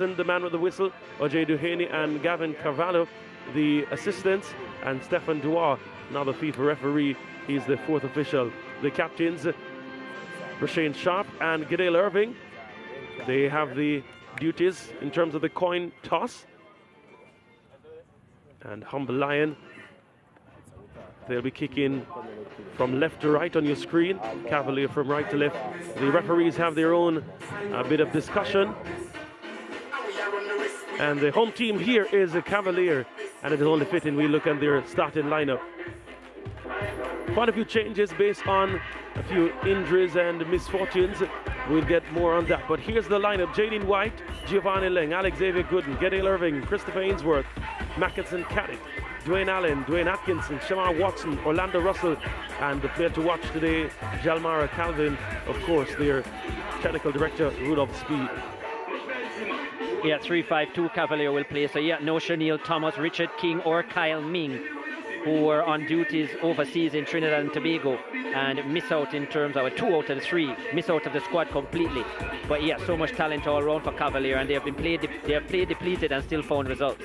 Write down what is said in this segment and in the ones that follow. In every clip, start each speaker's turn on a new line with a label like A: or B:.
A: the man with the whistle, Ojay Duhaney and Gavin Carvalho, the assistants, and Stefan Duar, now the FIFA referee. He's the fourth official. The captains, Rashane Sharp and Gadale Irving, they have the duties in terms of the coin toss. And Humble Lion, they'll be kicking from left to right on your screen, Cavalier from right to left. The referees have their own bit of discussion. And the home team here is a Cavalier, and it is only fitting we look at their starting lineup. Quite a few changes based on a few injuries and misfortunes. We'll get more on that. But here's the lineup: Jaden White, Giovanni Leng, Alex Xavier Gooden, Gadale Irving, Christopher Ainsworth, Mackinson Caddick, Dwayne Allen, Dwayne Atkinson, Shamar Watson, Orlando Russell, and the player to watch today, Jalmara Calvin, of course, their technical director, Rudolph Speed.
B: Yeah, 3-5-2 Cavalier will play. So yeah, no Chanel Thomas, Richard King or Kyle Ming, who were on duties overseas in Trinidad and Tobago and miss out in terms of 2 out of the 3, miss out of the squad completely. But yeah, so much talent all around for Cavalier, and they have played depleted and still found results.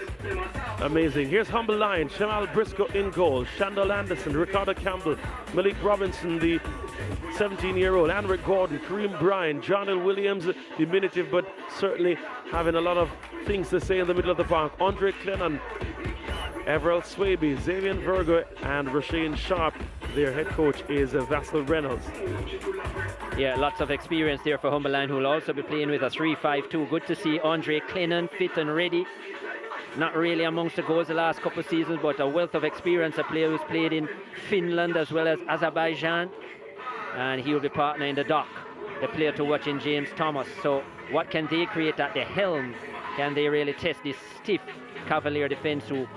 A: Amazing. Here's Humble Lion, Shamal Briscoe in goal, Shandal Anderson, Ricardo Campbell, Malik Robinson, the 17-year-old, Anric Gordon, Kareem Bryan, John L. Williams, diminutive but certainly having a lot of things to say in the middle of the park, Andre Clennon, Everell Swaby, Xavier Virgo, and Rashane Sharp. Their head coach is Vassal Reynolds.
B: Yeah, lots of experience there for Humble Lion, who will also be playing with a 3-5-2. Good to see Andre Clennon fit and ready. Not really amongst the goals the last couple of seasons, but a wealth of experience. A player who's played in Finland as well as Azerbaijan, and he will be partner in the dock. The player to watch in James Thomas. So what can they create at the helm? Can they really test this stiff Cavalier defense, who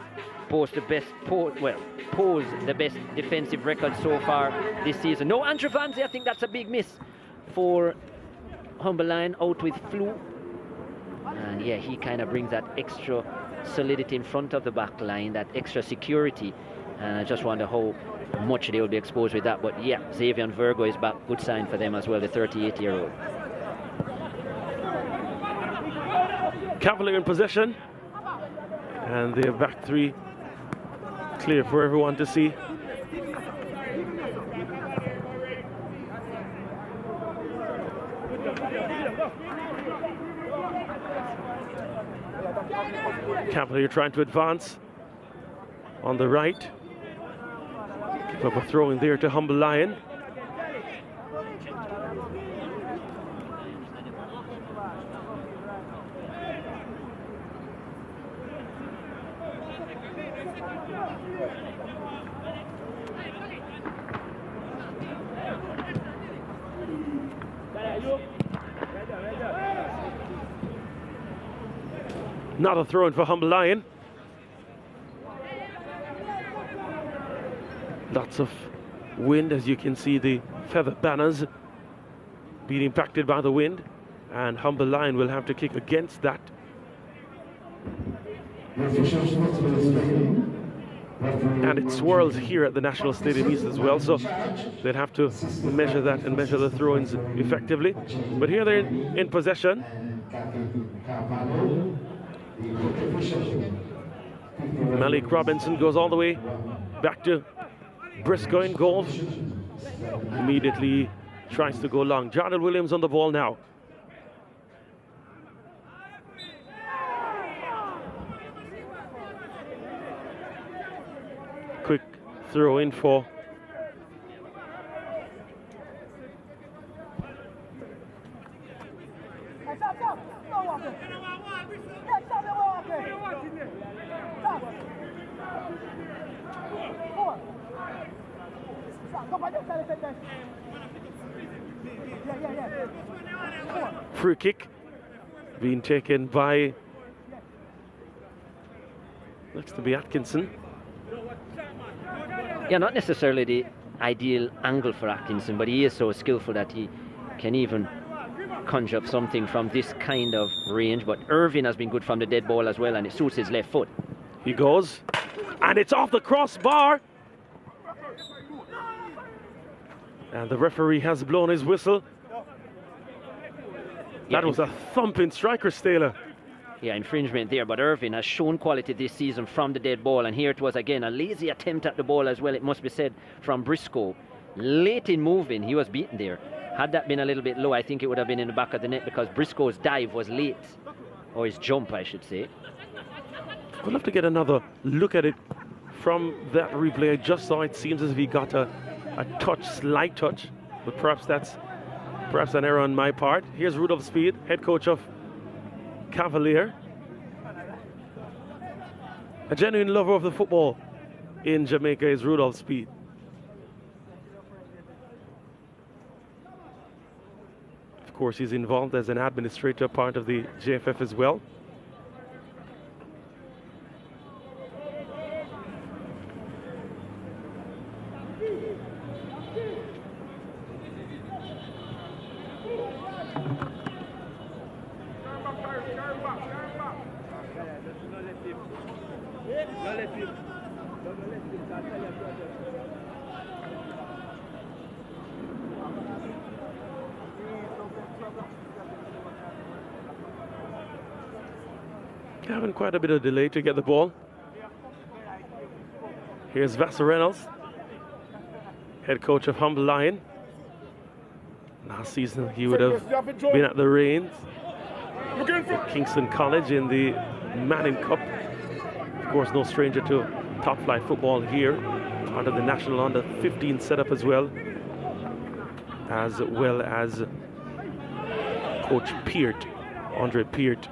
B: pose the best defensive record so far this season? No Andrew Vanzi, I think that's a big miss for Humble Lion, out with flu. And yeah, he kind of brings that extra solidity in front of the back line, that extra security. And I just wonder how much they will be exposed with that. But yeah, Xavier Virgo is back. Good sign for them as well, the 38-year-old.
A: Cavalier in possession, and their back three clear for everyone to see. Cavalier trying to advance on the right. Give up a throw in there to Humble Lion. Not a throw in for Humble Lion. Lots of wind, as you can see, the feather banners being impacted by the wind, and Humble Lion will have to kick against that. And it swirls here at the National Stadium East as well, so they'd have to measure that and measure the throw-ins effectively. But here they're in possession. Malik Robinson goes all the way back to Briscoe in goal. Immediately tries to go long. Jordan Williams on the ball now. Quick throw in for free kick being taken by, looks to be Atkinson.
B: Yeah, not necessarily the ideal angle for Atkinson, but he is so skillful that he can even conjure up something from this kind of range. But Irving has been good from the dead ball as well, and it suits his left foot.
A: He goes, and it's off the crossbar. And the referee has blown his whistle. That was a thumping striker, Staler.
B: Yeah, infringement there, but Irving has shown quality this season from the dead ball, and here it was again a lazy attempt at the ball as well, it must be said, from Briscoe. Late in moving, he was beaten there. Had that been a little bit low, I think it would have been in the back of the net, because Briscoe's dive was late, or his jump, I should say.
A: We'll have to get another look at it from that replay. I just saw it seems as if he got a touch, slight touch, but perhaps that's an error on my part. Here's Rudolph Speed, head coach of Cavalier. A genuine lover of the football in Jamaica is Rudolph Speed. Of course, he's involved as an administrator, part of the JFF as well. Having quite a bit of delay to get the ball. Here's Vassar Reynolds, head coach of Humble Lion. Last season he would have been at the reins at Kingston College in the Manning Cup. Of course, no stranger to top flight football here, part of the national under 15 setup as well as Coach Peart, Andre Peart.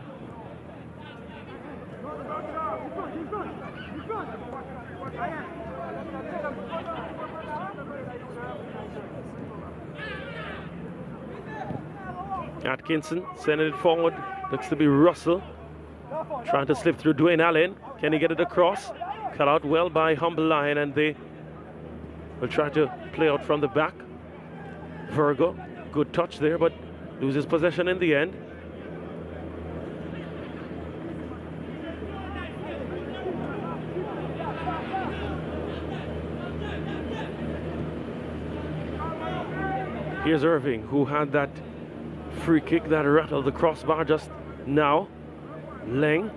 A: Atkinson sending it forward, looks to be Russell trying to slip through Dwayne Allen. Can he get it across? Cut out well by Humble Lion, and they will try to play out from the back. Virgo, good touch there, but loses possession in the end. Here's Irving, who had that free kick that rattled the crossbar just now. Leng.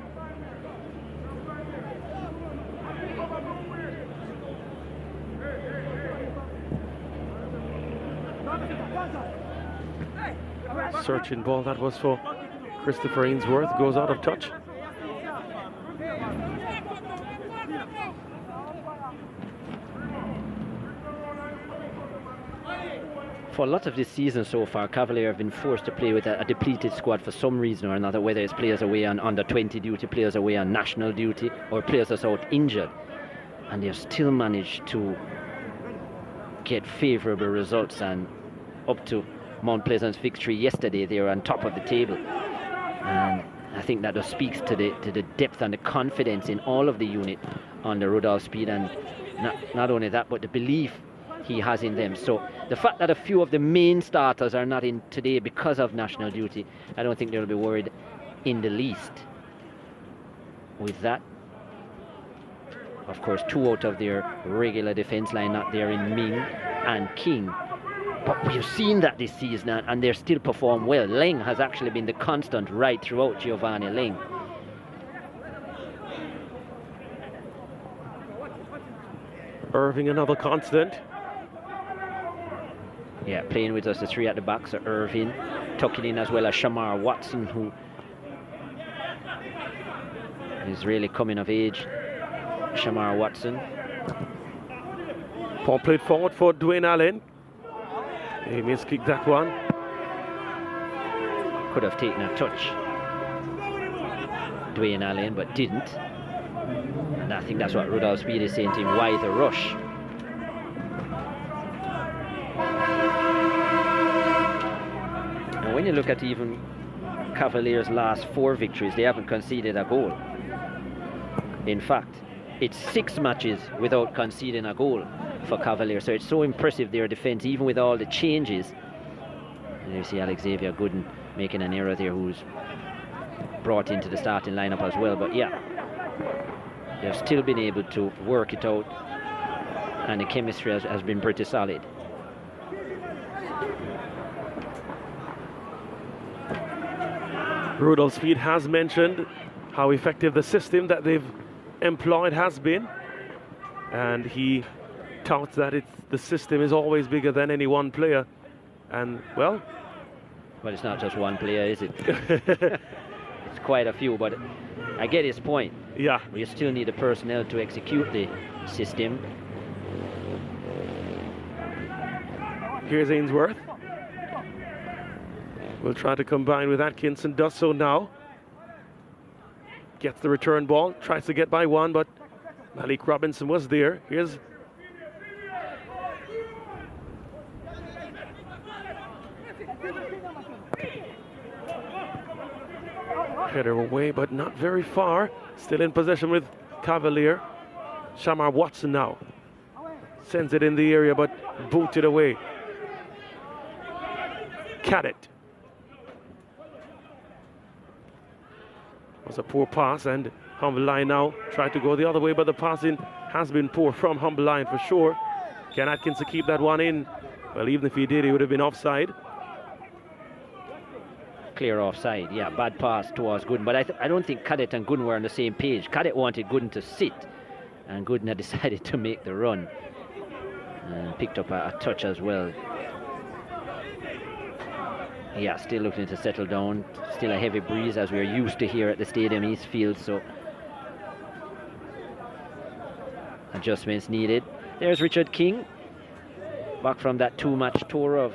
A: Searching ball, that was for Christopher Ainsworth, goes out of touch.
B: For a lot of this season so far, Cavalier have been forced to play with a depleted squad for some reason or another, whether it's players away on under 20 duty, players away on national duty, or players that's out injured. And they've still managed to get favourable results, and up to Mount Pleasant's victory yesterday, they were on top of the table. And I think that just speaks to the depth and the confidence in all of the unit under Rudolph Speed, and not only that, but the belief he has in them. So the fact that a few of the main starters are not in today because of national duty, I don't think they'll be worried in the least with that. Of course, 2 out of their regular defense line not there in Ming and King. But we've seen that this season, and they still perform well. Leng has actually been the constant right throughout, Giovanni Leng.
A: Irving, another constant.
B: Yeah, playing with us, the 3 at the back, so Irving, tucking in as well as Shamar Watson, who is really coming of age. Shamar Watson.
A: Ball played forward for Dwayne Allen. He miskicked that one.
B: Could have taken a touch, Dwayne Allen, but didn't. And I think that's what Rudolph Speed is saying to him, why the rush? And when you look at even Cavalier's last 4 victories, they haven't conceded a goal. In fact, it's 6 matches without conceding a goal for Cavalier. So it's so impressive, their defense, even with all the changes. And you see Alex Xavier Gooden making an error there, who's brought into the starting lineup as well. But yeah, they've still been able to work it out, and the chemistry has been pretty solid.
A: Rudolph Speed has mentioned how effective the system that they've employed has been, and he touts that the system is always bigger than any one player. And well,
B: it's not just one player, is it? It's quite a few, but I get his point.
A: Yeah.
B: You still need the personnel to execute the system.
A: Here's Ainsworth. Will try to combine with Atkinson, does so now. Gets the return ball, tries to get by one, but Malik Robinson was there. Here's header away, but not very far. Still in possession with Cavalier. Shamar Watson now. Sends it in the area, but booted away. Cadet. Was a poor pass, and Humble Line now tried to go the other way, but the passing has been poor from Humble Line for sure. Can Atkinson keep that one in? Well, even if he did, he would have been offside.
B: Clear offside, yeah, bad pass towards Gooden, but I don't think Cadet and Gooden were on the same page. Cadet wanted Gooden to sit, and Gooden had decided to make the run. And picked up a touch as well. Yeah, still looking to settle down. Still a heavy breeze, as we're used to here at the Stadium Eastfield, so adjustments needed. There's Richard King, back from that 2-match tour of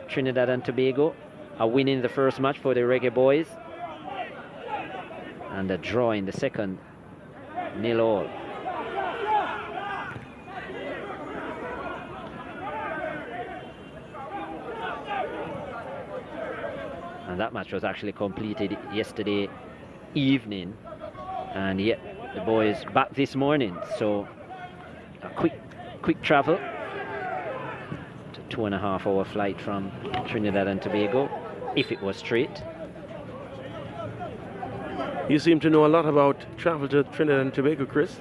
B: Trinidad and Tobago. A win in the first match for the Reggae Boys, and a draw in the second, 0-0. And that match was actually completed yesterday evening, and yet the boys back this morning. So a quick travel. 2.5-hour flight from Trinidad and Tobago, if it was straight.
A: You seem to know a lot about travel to Trinidad and Tobago, Chris.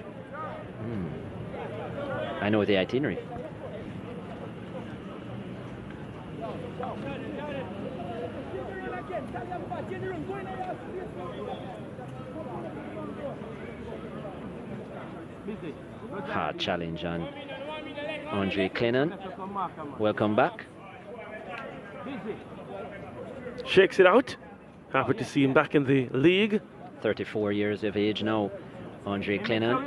B: I know the itinerary. Hard challenge on Andre Clennon. Welcome back.
A: Shakes it out. Happy to see him back in the league.
B: 34 years of age now, Andre Clennon.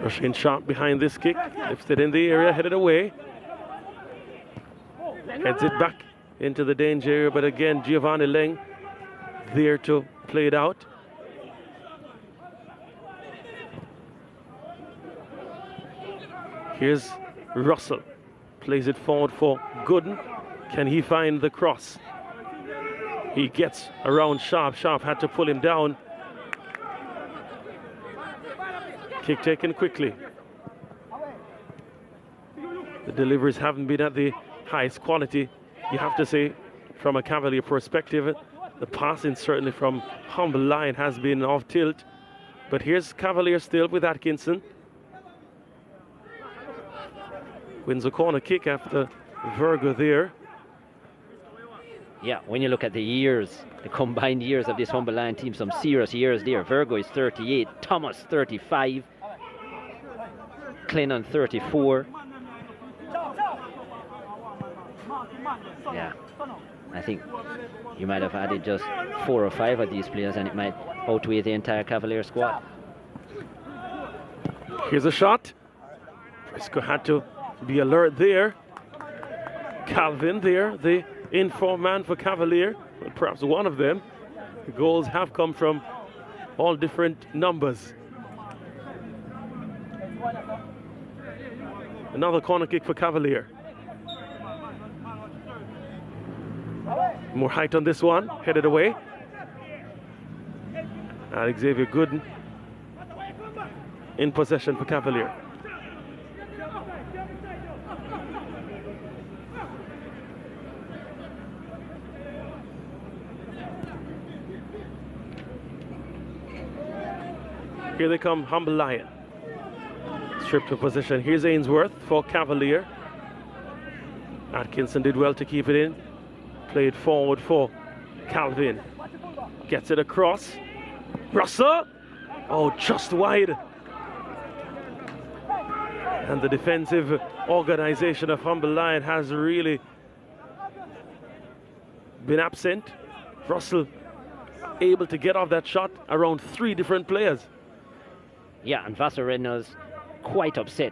A: Rushing sharp behind this kick. Lifts it in the area, headed away. Heads it back into the danger area, but again, Giovanni Leng there to play it out. Here's Russell, plays it forward for Gooden. Can he find the cross? He gets around Sharp. Sharp had to pull him down. Kick taken quickly. The deliveries haven't been at the highest quality, you have to say, from a Cavalier perspective. The passing certainly from Humble Line has been off tilt. But here's Cavalier still with Atkinson. Wins a corner kick after Virgo there.
B: Yeah, when you look at the years, the combined years of this Humble Line team, some serious years there. Virgo is 38, Thomas 35, Clennon 34. Yeah, I think you might have added just 4 or 5 of these players and it might outweigh the entire Cavalier squad.
A: Here's a shot. Frisco had to be alert there. Calvin there, the informed man for Cavalier, well, perhaps one of them. The goals have come from all different numbers. Another corner kick for Cavalier. More height on this one, headed away. Xavier Gooden in possession for Cavalier. Here they come, Humble Lion. Stripped of position. Here's Ainsworth for Cavalier. Atkinson did well to keep it in. Played forward for Calvin. Gets it across. Russell. Oh, just wide. And the defensive organization of Humble Lion has really been absent. Russell able to get off that shot around 3 different players.
B: Yeah, and Vassar Reynolds quite upset.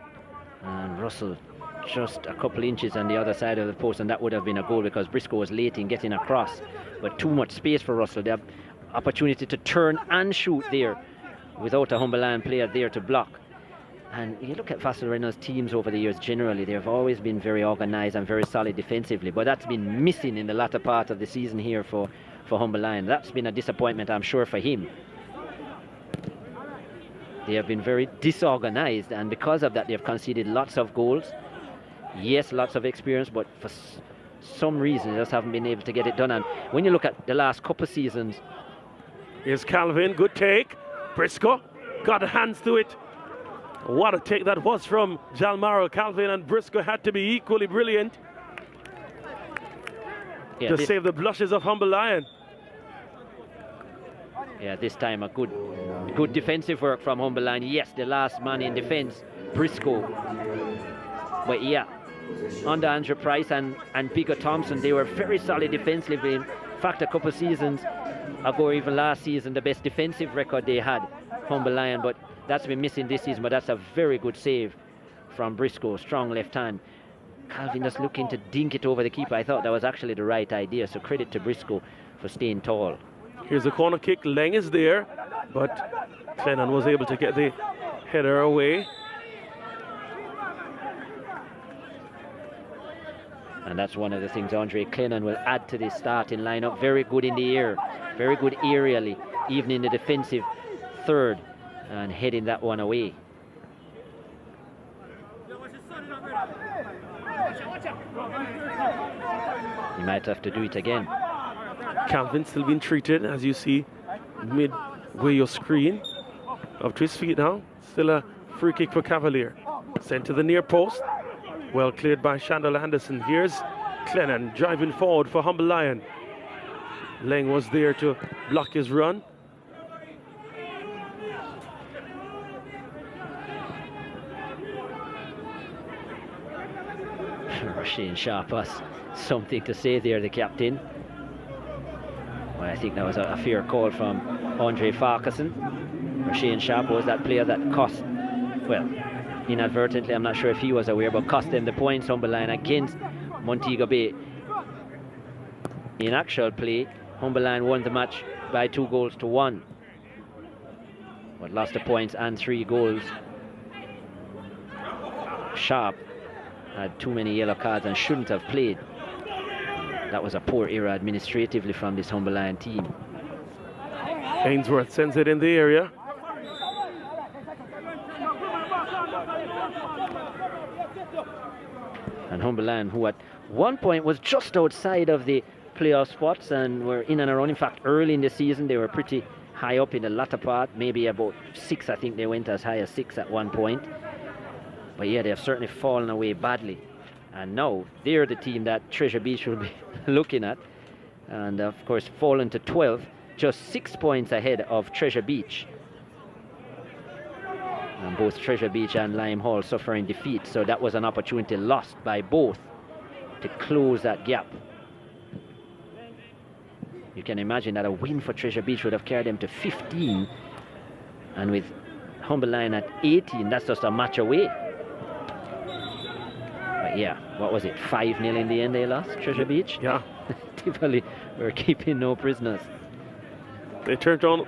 B: And Russell just a couple inches on the other side of the post, and that would have been a goal because Briscoe was late in getting across. But too much space for Russell. They have opportunity to turn and shoot there without a Humble Lion player there to block. And you look at Vassar Reynolds' teams over the years generally, they've always been very organized and very solid defensively, but that's been missing in the latter part of the season here for Humble Lion. That's been a disappointment, I'm sure, for him. They have been very disorganized, and because of that they've conceded lots of goals. Yes, lots of experience, but for some reason they just haven't been able to get it done. And when you look at the last couple of seasons...
A: Here's Calvin, good take. Briscoe got hands to it. What a take that was from Jalmaro. Calvin and Briscoe had to be equally brilliant to save the blushes of Humble Lion.
B: Yeah, this time a good defensive work from Humble Lion. Yes, the last man in defense, Briscoe. But yeah, under Andrew Price and Peter Thompson, they were very solid defensively. In fact, a couple of seasons ago, even last season, the best defensive record they had, Humble Lion. But that's been missing this season, but that's a very good save from Briscoe. Strong left hand. Calvin just looking to dink it over the keeper. I thought that was actually the right idea, so credit to Briscoe for staying tall.
A: Here's a corner kick. Leng is there, but Clennon was able to get the header away.
B: And that's one of the things Andre Clennon will add to the starting lineup. Very good in the air, very good aerially, even in the defensive third, and heading that one away. He might have to do it again.
A: Calvin still being treated, as you see midway your screen. Up to his feet now. Still a free kick for Cavalier. Sent to the near post. Well cleared by Shandal Anderson. Here's Clennon driving forward for Humble Lion. Leng was there to block his run.
B: Shane Sharp has something to say there, the captain. Well, I think that was a fair call from Andre Farquharson. Shane Sharp was that player that cost, well, inadvertently, I'm not sure if he was aware, but cost them the points, Humble Lion, against Montego Bay. In actual play, Humble Lion won the match by 2-1, but lost the points and 3 goals. Sharp had too many yellow cards and shouldn't have played. That was a poor error administratively from this Humble Lion team.
A: Ainsworth sends it in the area.
B: And Humble Lion, who at one point was just outside of the playoff spots and were in and around. In fact, early in the season, they were pretty high up in the latter part, maybe about 6. I think they went as high as 6 at one point. But yeah, they have certainly fallen away badly. And now they're the team that Treasure Beach will be looking at. And of course, fallen to 12th, just 6 points ahead of Treasure Beach. And both Treasure Beach and Lime Hall suffering defeat. So that was an opportunity lost by both to close that gap. You can imagine that a win for Treasure Beach would have carried them to 15. And with Humble Lion at 18, that's just a match away. But yeah, what was it? 5-0 in the end they lost, Treasure Beach?
A: Yeah.
B: Tivoli were keeping no prisoners.
A: They turned on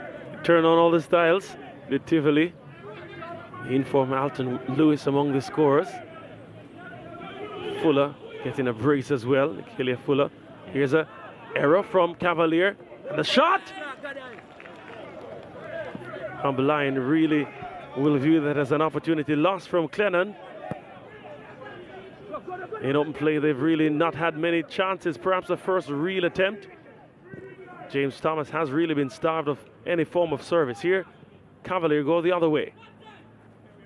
A: all the styles with Tivoli. Inform Alton Lewis among the scorers. Fuller getting a brace as well. Killia Fuller. Here's a error from Cavalier. And the shot! Humble Lion really will view that as an opportunity lost from Clennon. In open play, they've really not had many chances. Perhaps the first real attempt. James Thomas has really been starved of any form of service here. Cavalier go the other way.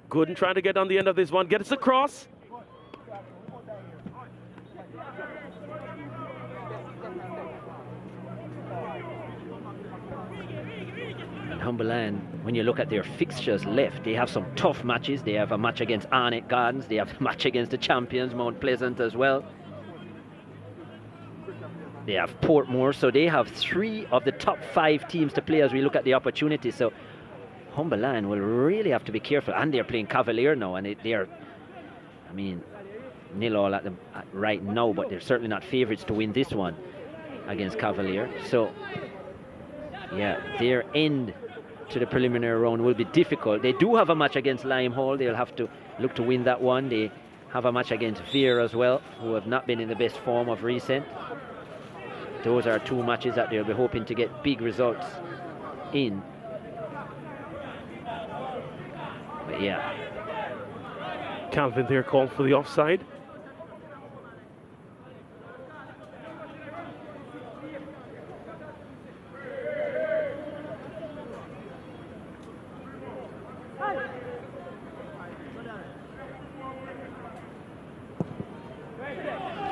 A: Gooden trying to get on the end of this one. Gets across.
B: Humberland, when you look at their fixtures left, they have some tough matches. They have a match against Arnett Gardens. They have a match against the champions, Mount Pleasant, as well. They have Portmore, so they have 3 of the top 5 teams to play as we look at the opportunity. So Humberland will really have to be careful. And they're playing Cavalier now, and they're, I mean, 0-all at them right now, but they're certainly not favourites to win this one against Cavalier. So, yeah, their end to the preliminary round will be difficult. They do have a match against Lime Hall. They'll have to look to win that one. They have a match against Veer as well, who have not been in the best form of recent. Those are 2 matches that they'll be hoping to get big results in. But yeah.
A: Calvin there called for the offside.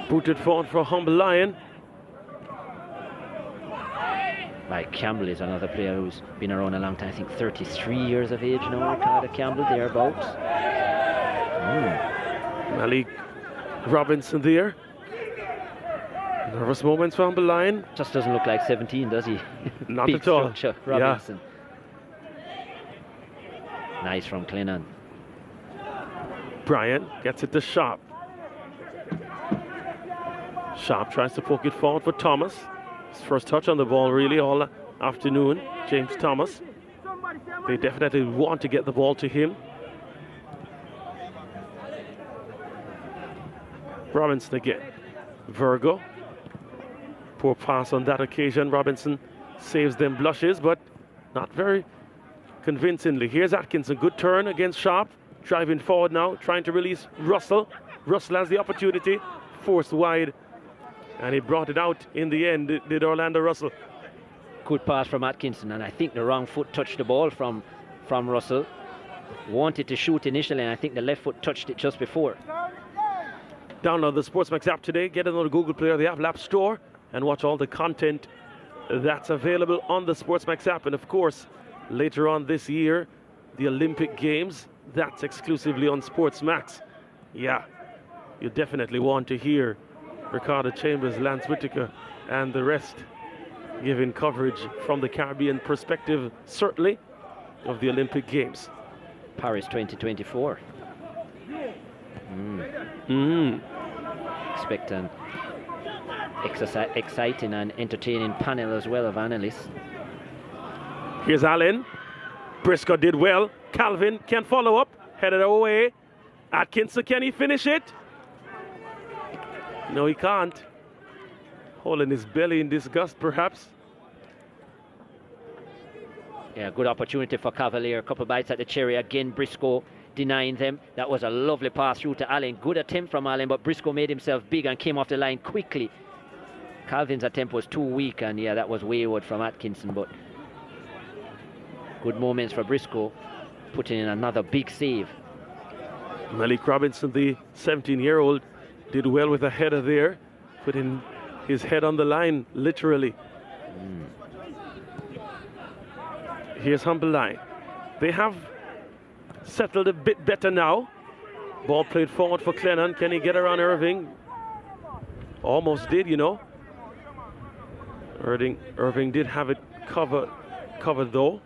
A: Booted forward for Humber Lion.
B: Mike Campbell is another player who's been around a long time. I think 33 years of age now, Ricardo Campbell, thereabouts.
A: Malik Robinson there. Nervous moments for Humber Lion.
B: Just doesn't look like 17, does he?
A: Not
B: Big
A: at all.
B: Structure, Robinson. Yeah. Nice from Clennon.
A: Brian gets it to Sharp. Sharp tries to poke it forward for Thomas. His first touch on the ball really all afternoon. James Thomas. They definitely want to get the ball to him. Robinson again. Virgo. Poor pass on that occasion. Robinson saves them blushes, but not very convincingly. Here's Atkinson. Good turn against Sharp. Driving forward now, trying to release Russell. Russell has the opportunity. Forced wide. And he brought it out in the end, did Orlando Russell.
B: Good pass from Atkinson, and I think the wrong foot touched the ball from Russell. Wanted to shoot initially, and I think the left foot touched it just before.
A: Download the SportsMax app today. Get it on the Google Play or the Apple App Store and watch all the content that's available on the SportsMax app. And of course, later on this year, the Olympic Games, that's exclusively on SportsMax. Yeah, you definitely want to hear Ricardo Chambers, Lance Whitaker, and the rest giving coverage from the Caribbean perspective, certainly, of the Olympic Games.
B: Paris 2024. Expect an exciting and entertaining panel as well of analysts.
A: Here's Allen. Briscoe did well. Calvin can follow up. Headed away. Atkinson, can he finish it? No, he can't. Holding his belly in disgust, perhaps.
B: Yeah, good opportunity for Cavalier. A couple bites at the cherry. Again, Briscoe denying them. That was a lovely pass through to Allen. Good attempt from Allen, but Briscoe made himself big and came off the line quickly. Calvin's attempt was too weak, and yeah, that was wayward from Atkinson, but good moments for Briscoe, putting in another big save.
A: Malik Robinson, the 17-year-old, did well with a header there, putting his head on the line, literally. Here's Humber Lion. They have settled a bit better now. Ball played forward for Clennon. Can he get around Irving? Almost did, you know. Irving did have it covered though.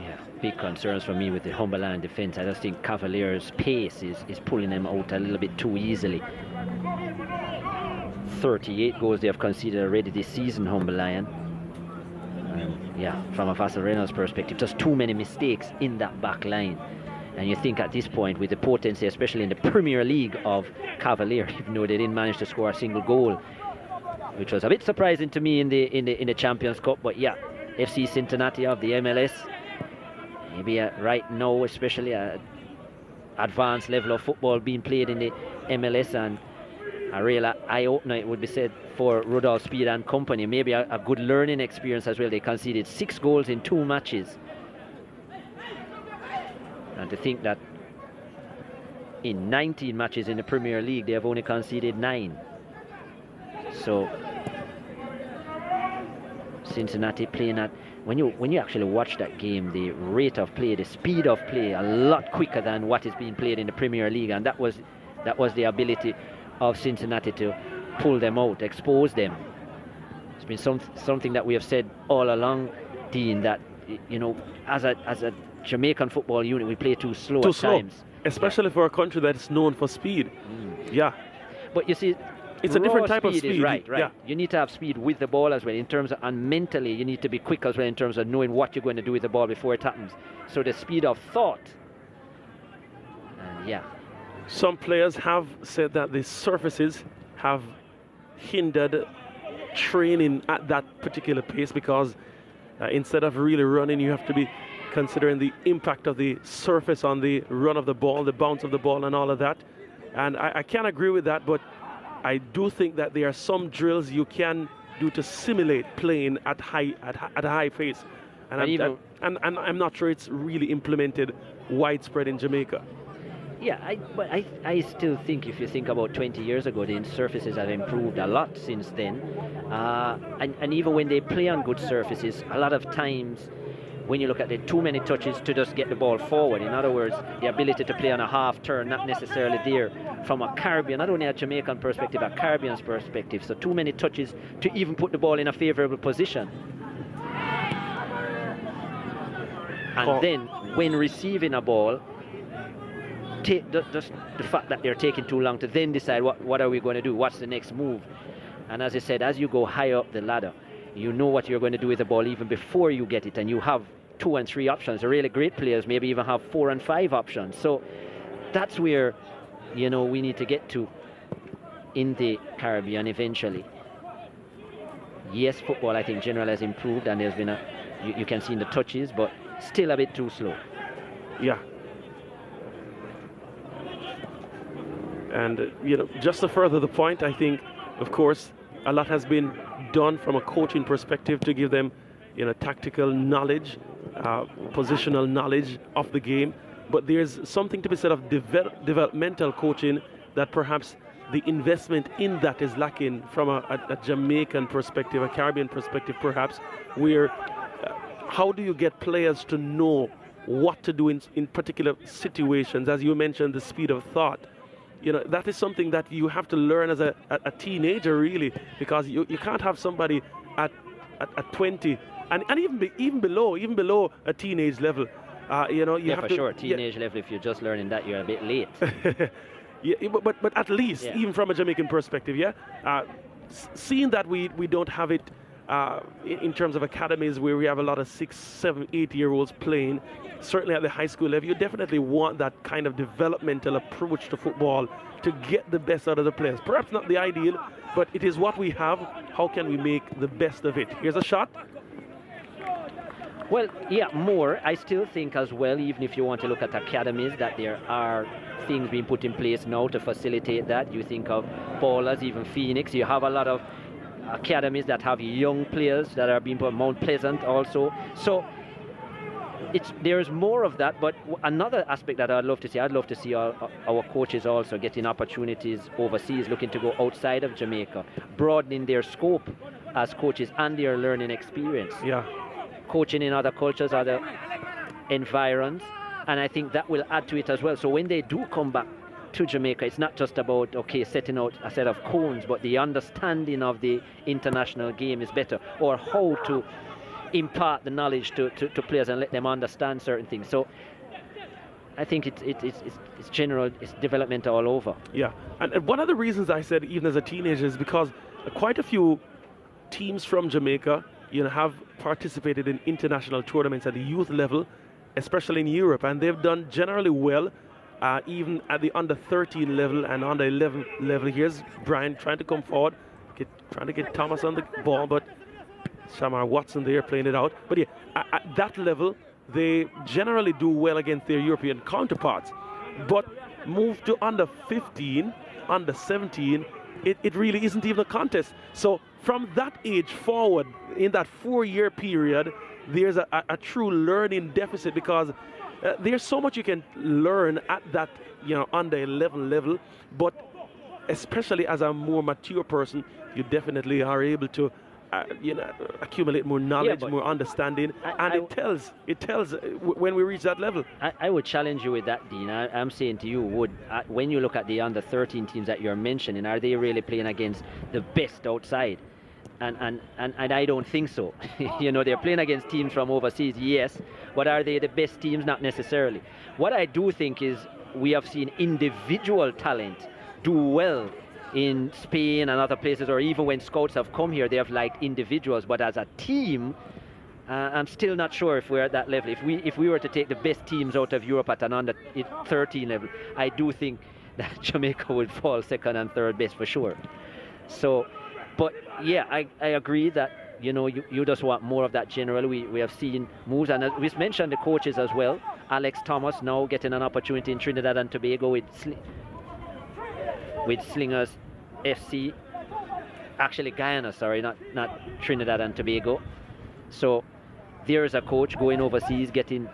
B: Yeah, big concerns for me with the Humberland defense. I just think Cavalier's pace is pulling them out a little bit too easily. 38 goals they have conceded already this season, Humberland. Yeah, from a Vassal Reynolds perspective, just too many mistakes in that back line. And you think at this point, with the potency, especially in the Premier League of Cavalier, even though they didn't manage to score a single goal, which was a bit surprising to me in the Champions Cup. But yeah, FC Cincinnati of the MLS, maybe right now, especially a advanced level of football being played in the MLS, and a real eye-opener, it would be said, for Rudolph Speed and company. Maybe a good learning experience as well. They conceded 6 goals in 2 matches. And to think that in 19 matches in the Premier League, they have only conceded 9. So Cincinnati playing at, when you actually watch that game, the rate of play, the speed of play, a lot quicker than what is being played in the Premier League, and that was the ability of Cincinnati to pull them out, expose them. It's been something that we have said all along, Dean, that as a Jamaican football unit, we play too slow at times,
A: especially for a country that's known for speed. Yeah,
B: but you see,
A: it's a different type of speed.
B: Right.
A: Yeah.
B: You need to have speed with the ball as well, in terms of, and mentally you need to be quick as well in terms of knowing what you're going to do with the ball before it happens. So the speed of thought. And
A: some players have said that the surfaces have hindered training at that particular pace, because instead of really running, you have to be considering the impact of the surface on the run of the ball, the bounce of the ball, and all of that. And I can agree with that, but I do think that there are some drills you can do to simulate playing at a high pace, and I'm not sure it's really implemented widespread in Jamaica.
B: Yeah, but I still think, if you think about 20 years ago, the surfaces have improved a lot since then, and even when they play on good surfaces, a lot of times when you look at the too many touches to just get the ball forward. In other words, the ability to play on a half turn, not necessarily there from a Caribbean, not only a Jamaican perspective, a Caribbean's perspective. So too many touches to even put the ball in a favorable position. And then when receiving a ball, just the fact that they're taking too long to then decide what are we going to do, what's the next move. And as I said, as you go higher up the ladder, you know what you're going to do with the ball even before you get it, and you have 2 and 3 options. The really great players maybe even have 4 and 5 options. So that's where we need to get to in the Caribbean eventually. Yes, football I think generally has improved, and there's been you can see in the touches, but still a bit too slow.
A: Yeah. And just to further the point, I think, of course, a lot has been done from a coaching perspective to give them, tactical knowledge, positional knowledge of the game. But there's something to be said of developmental coaching that perhaps the investment in that is lacking from a Jamaican perspective, a Caribbean perspective, perhaps, where how do you get players to know what to do in particular situations? As you mentioned, the speed of thought. That is something that you have to learn as a teenager, really, because you can't have somebody at 20 and even below a teenage level. You have
B: for
A: to,
B: sure, teenage level. If you're just learning that, you're a bit late.
A: Yeah, but at least, even from a Jamaican perspective, seeing that we don't have it in terms of academies where we have a lot of 6, 7, 8-year-olds playing. Certainly at the high school level, you definitely want that kind of developmental approach to football to get the best out of the players. Perhaps not the ideal, but it is what we have. How can we make the best of it? Here's a shot.
B: Well, more. I still think as well, even if you want to look at academies, that there are things being put in place now to facilitate that. You think of ballers, even Phoenix. You have a lot of academies that have young players that are being put, Mount Pleasant also. So there's more of that. But another aspect that I'd love to see our coaches also getting opportunities overseas, looking to go outside of Jamaica, broadening their scope as coaches and their learning experience.
A: Yeah.
B: Coaching in other cultures, other environs, and I think that will add to it as well. So when they do come back to Jamaica, it's not just about setting out a set of cones, but the understanding of the international game is better, or how to impart the knowledge to players and let them understand certain things. So I think it's general, it's development all over.
A: Yeah, and one of the reasons I said even as a teenager is because quite a few teams from Jamaica have participated in international tournaments at the youth level, especially in Europe, and they've done generally well, even at the under 13 level and under 11 level. Here's Brian trying to come forward, trying to get Thomas on the ball, but Shamar Watson there playing it out. But at that level, they generally do well against their European counterparts. But move to under 15, under 17, it really isn't even a contest. So from that age forward, in that 4-year period, there's a true learning deficit, because there's so much you can learn at that under 11 level, but especially as a more mature person, you definitely are able to accumulate more knowledge, more understanding, and it tells when we reach that level.
B: I would challenge you with that, Dean. I'm saying to you, when you look at the under 13 teams that you're mentioning, are they really playing against the best outside? And I don't think so. They're playing against teams from overseas, yes, but are they the best teams? Not necessarily. What I do think is we have seen individual talent do well in Spain and other places, or even when scouts have come here, they have liked individuals, but as a team, I'm still not sure if we're at that level. If we were to take the best teams out of Europe at an under 13 level, I do think that Jamaica would fall second and third best for sure. So, but yeah, I agree that you just want more of that generally. We have seen moves, and we mentioned the coaches as well. Alex Thomas now getting an opportunity in Trinidad and Tobago with Slingers FC, actually Guyana, sorry, not Trinidad and Tobago. So there is a coach going overseas getting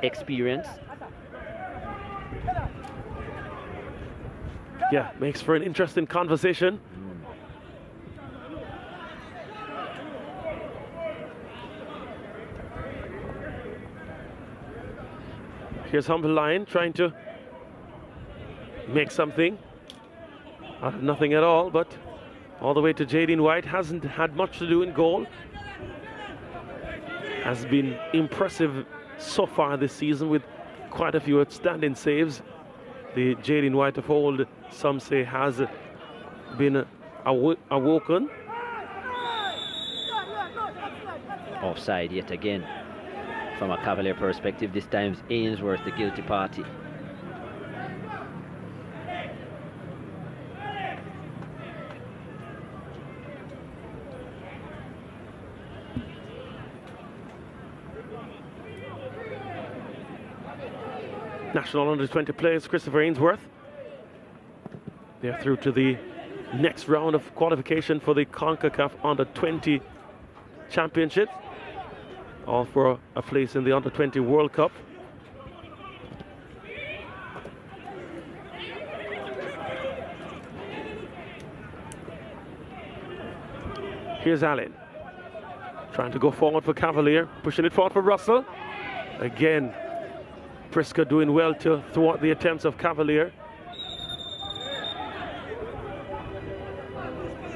B: experience.
A: Yeah, makes for an interesting conversation. Here's Humble Lion trying to make something out of nothing at all, but all the way to Jadine White. Hasn't had much to do in goal. Has been impressive so far this season with quite a few outstanding saves. The Jadine White of old, some say, has been awoken.
B: Offside yet again. From a Cavalier perspective, this time Ainsworth the guilty party.
A: National Under-20 players, Christopher Ainsworth. They're through to the next round of qualification for the CONCACAF Under-20 Championship. All for a place in the Under-20 World Cup. Here's Allen. Trying to go forward for Cavalier. Pushing it forward for Russell. Again, Briscoe doing well to thwart the attempts of Cavalier.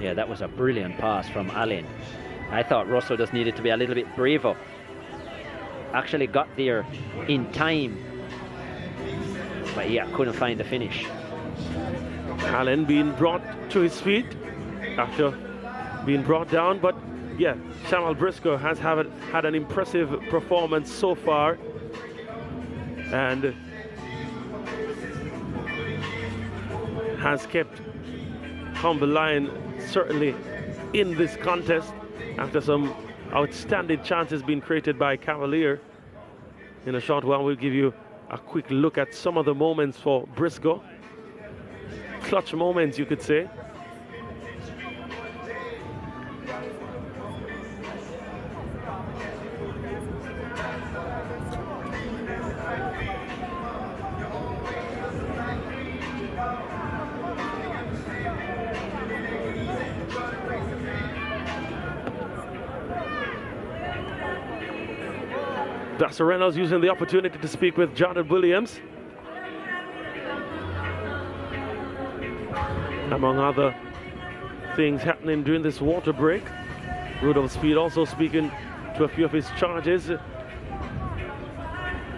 B: Yeah, that was a brilliant pass from Allen. I thought Russell just needed to be a little bit braver. Actually got there in time, but yeah, couldn't find the finish.
A: Allen being brought to his feet after being brought down, but yeah, Shamal Briscoe has had an impressive performance so far, and has kept Humble Lion certainly in this contest after some outstanding chances being created by Cavalier. In a short while, we'll give you a quick look at some of the moments for Briscoe. Clutch moments, you could say. Blaster Reynolds using the opportunity to speak with Jordan Williams. Among other things happening during this water break. Rudolph Speed also speaking to a few of his charges.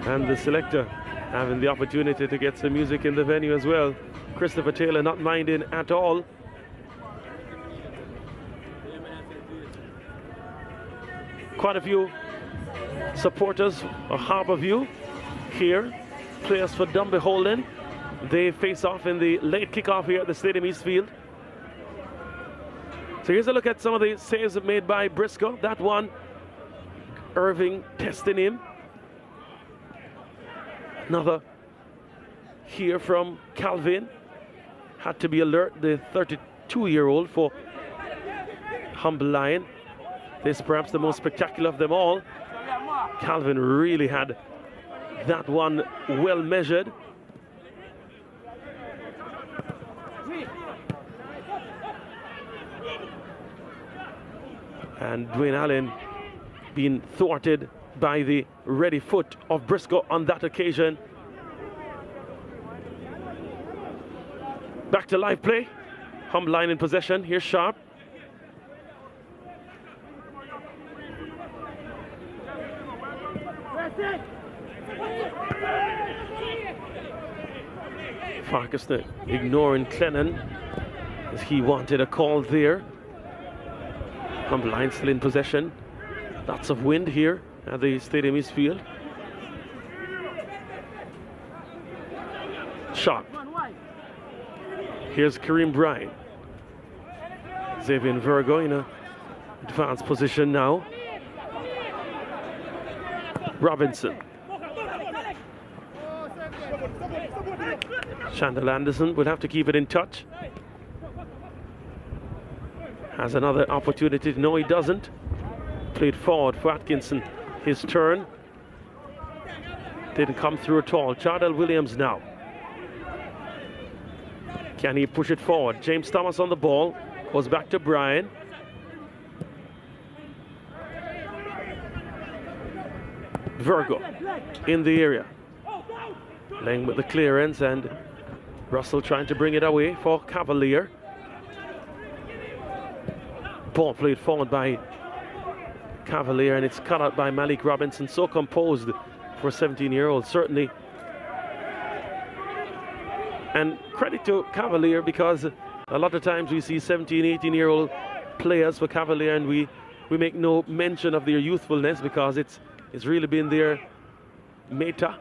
A: And the selector having the opportunity to get some music in the venue as well. Christopher Taylor not minding at all. Quite a few supporters of Harbour View here. Players for Dunby Holden. They face off in the late kickoff here at the Stadium East Field. So here's a look at some of the saves made by Briscoe. That one, Irving testing him. Another here from Calvin. Had to be alert, the 32-year-old for Humble Lion. This perhaps the most spectacular of them all. Calvin really had that one well measured. And Dwayne Allen being thwarted by the ready foot of Briscoe on that occasion. Back to live play. Humberline in possession. Here's Sharp. Farquharson ignoring Clennon as he wanted a call there. Humberline still in possession. Lots of wind here at the Stadium East Field. Sharp. Here's Kareem Bryan. Xavier Virgo in a advanced position now. Robinson. Chandler Anderson will have to keep it in touch. Has another opportunity. No, he doesn't. Played forward for Atkinson. His turn. Didn't come through at all. Jardel Williams now. Can he push it forward? James Thomas on the ball. Goes back to Bryan. Virgo in the area. Playing with the clearance, and Russell trying to bring it away for Cavalier. Ball played forward by Cavalier, and it's cut out by Malik Robinson. So composed for a 17-year-old, certainly. And credit to Cavalier, because a lot of times we see 17, 18-year-old players for Cavalier, and we make no mention of their youthfulness, because it's really been their meta.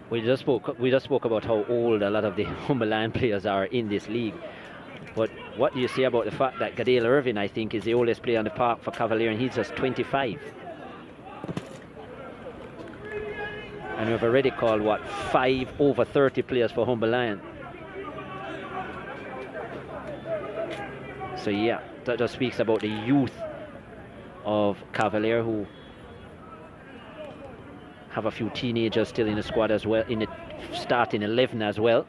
B: We just spoke about how old a lot of the Humberline players are in this league. But what do you say about the fact that Gadale Irvin, I think, is the oldest player on the park for Cavalier, and he's just 25? And we've already called, what, 5 over 30 players for Humberline. So yeah, that just speaks about the youth of Cavalier, who have a few teenagers still in the squad as well, in the starting 11 as well.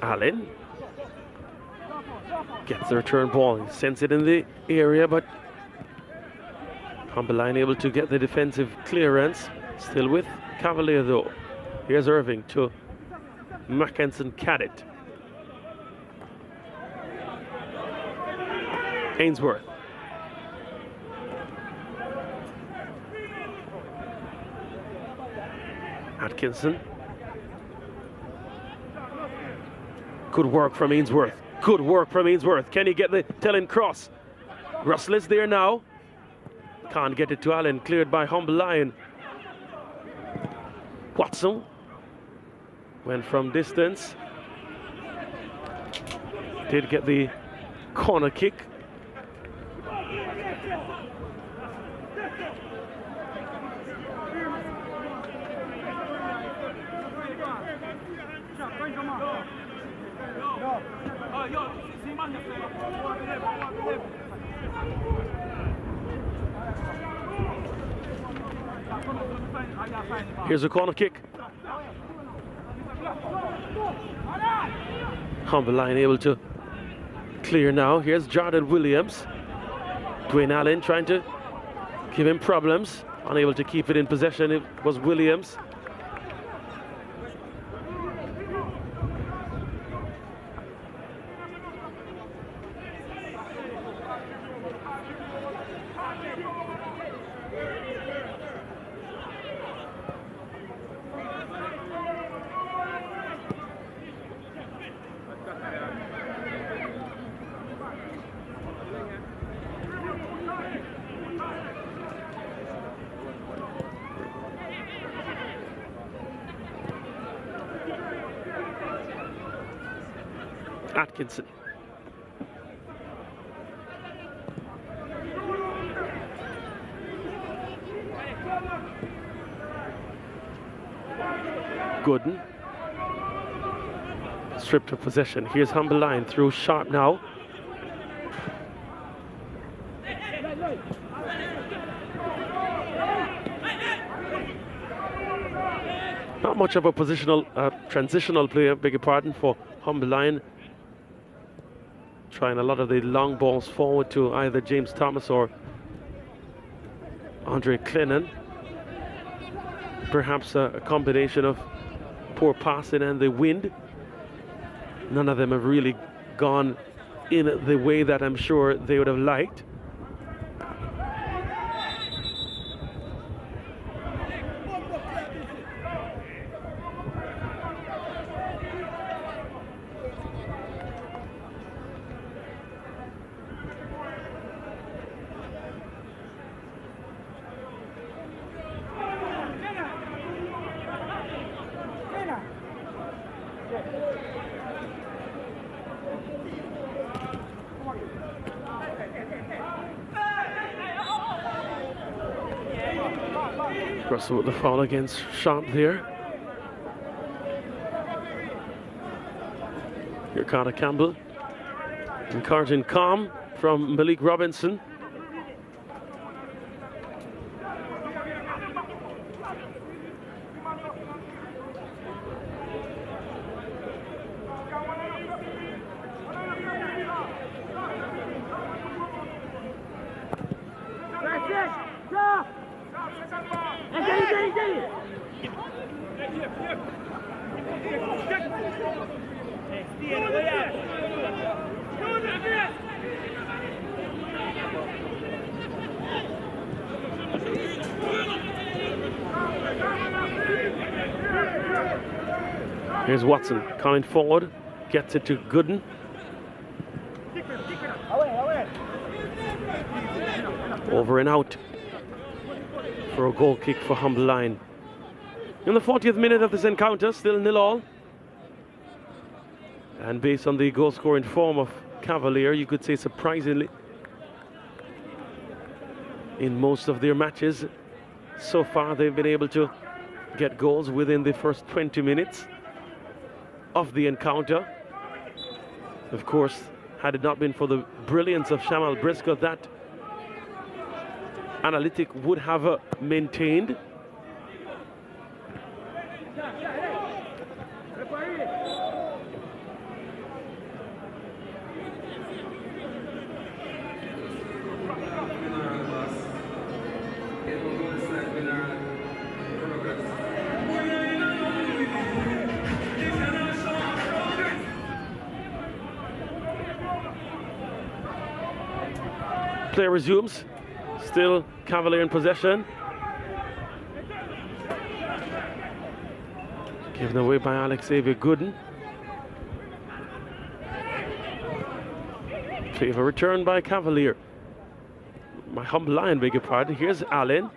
A: Allen gets the return ball. He sends it in the area, but Humberline able to get the defensive clearance. Still with Cavalier though. Here's Irving to Mackinson Cadet. Ainsworth. Atkinson. Good work from Ainsworth. Good work from Ainsworth. Can he get the Tellin cross? Russell is there now. Can't get it to Allen. Cleared by Humberline. Watson went from distance. Did get the corner kick. Here's a corner kick. Humberline able to clear now. Here's Jardel Williams. Dwayne Allen trying to give him problems. Unable to keep it in possession. It was Williams. Atkinson. Gooden. Stripped of possession. Here's Humberline through Sharp now. Not much of a positional, transitional player, beg your pardon, for Humber Lion. Trying a lot of the long balls forward to either James Thomas or Andre Clennon. Perhaps a combination of poor passing and the wind. None of them have really gone in the way that I'm sure they would have liked. Russell with the foul against Sharp there. Here Carter Campbell. Encouraging calm from Malik Robinson. Here's Watson coming forward, gets it to Gooden. Over and out for a goal kick for Humber Lion. In the 40th minute of this encounter, still 0-0. And based on the goal scoring form of Cavalier, you could say surprisingly, in most of their matches so far, they've been able to get goals within the first 20 minutes of the encounter. Of course, had it not been for the brilliance of Shamal Briscoe, that analytic would have maintained. Play resumes. Still Cavalier in possession. Given away by Alexavier Gooden. Favor return by Cavalier. My Humber Lion, beg your pardon. Here's Allen.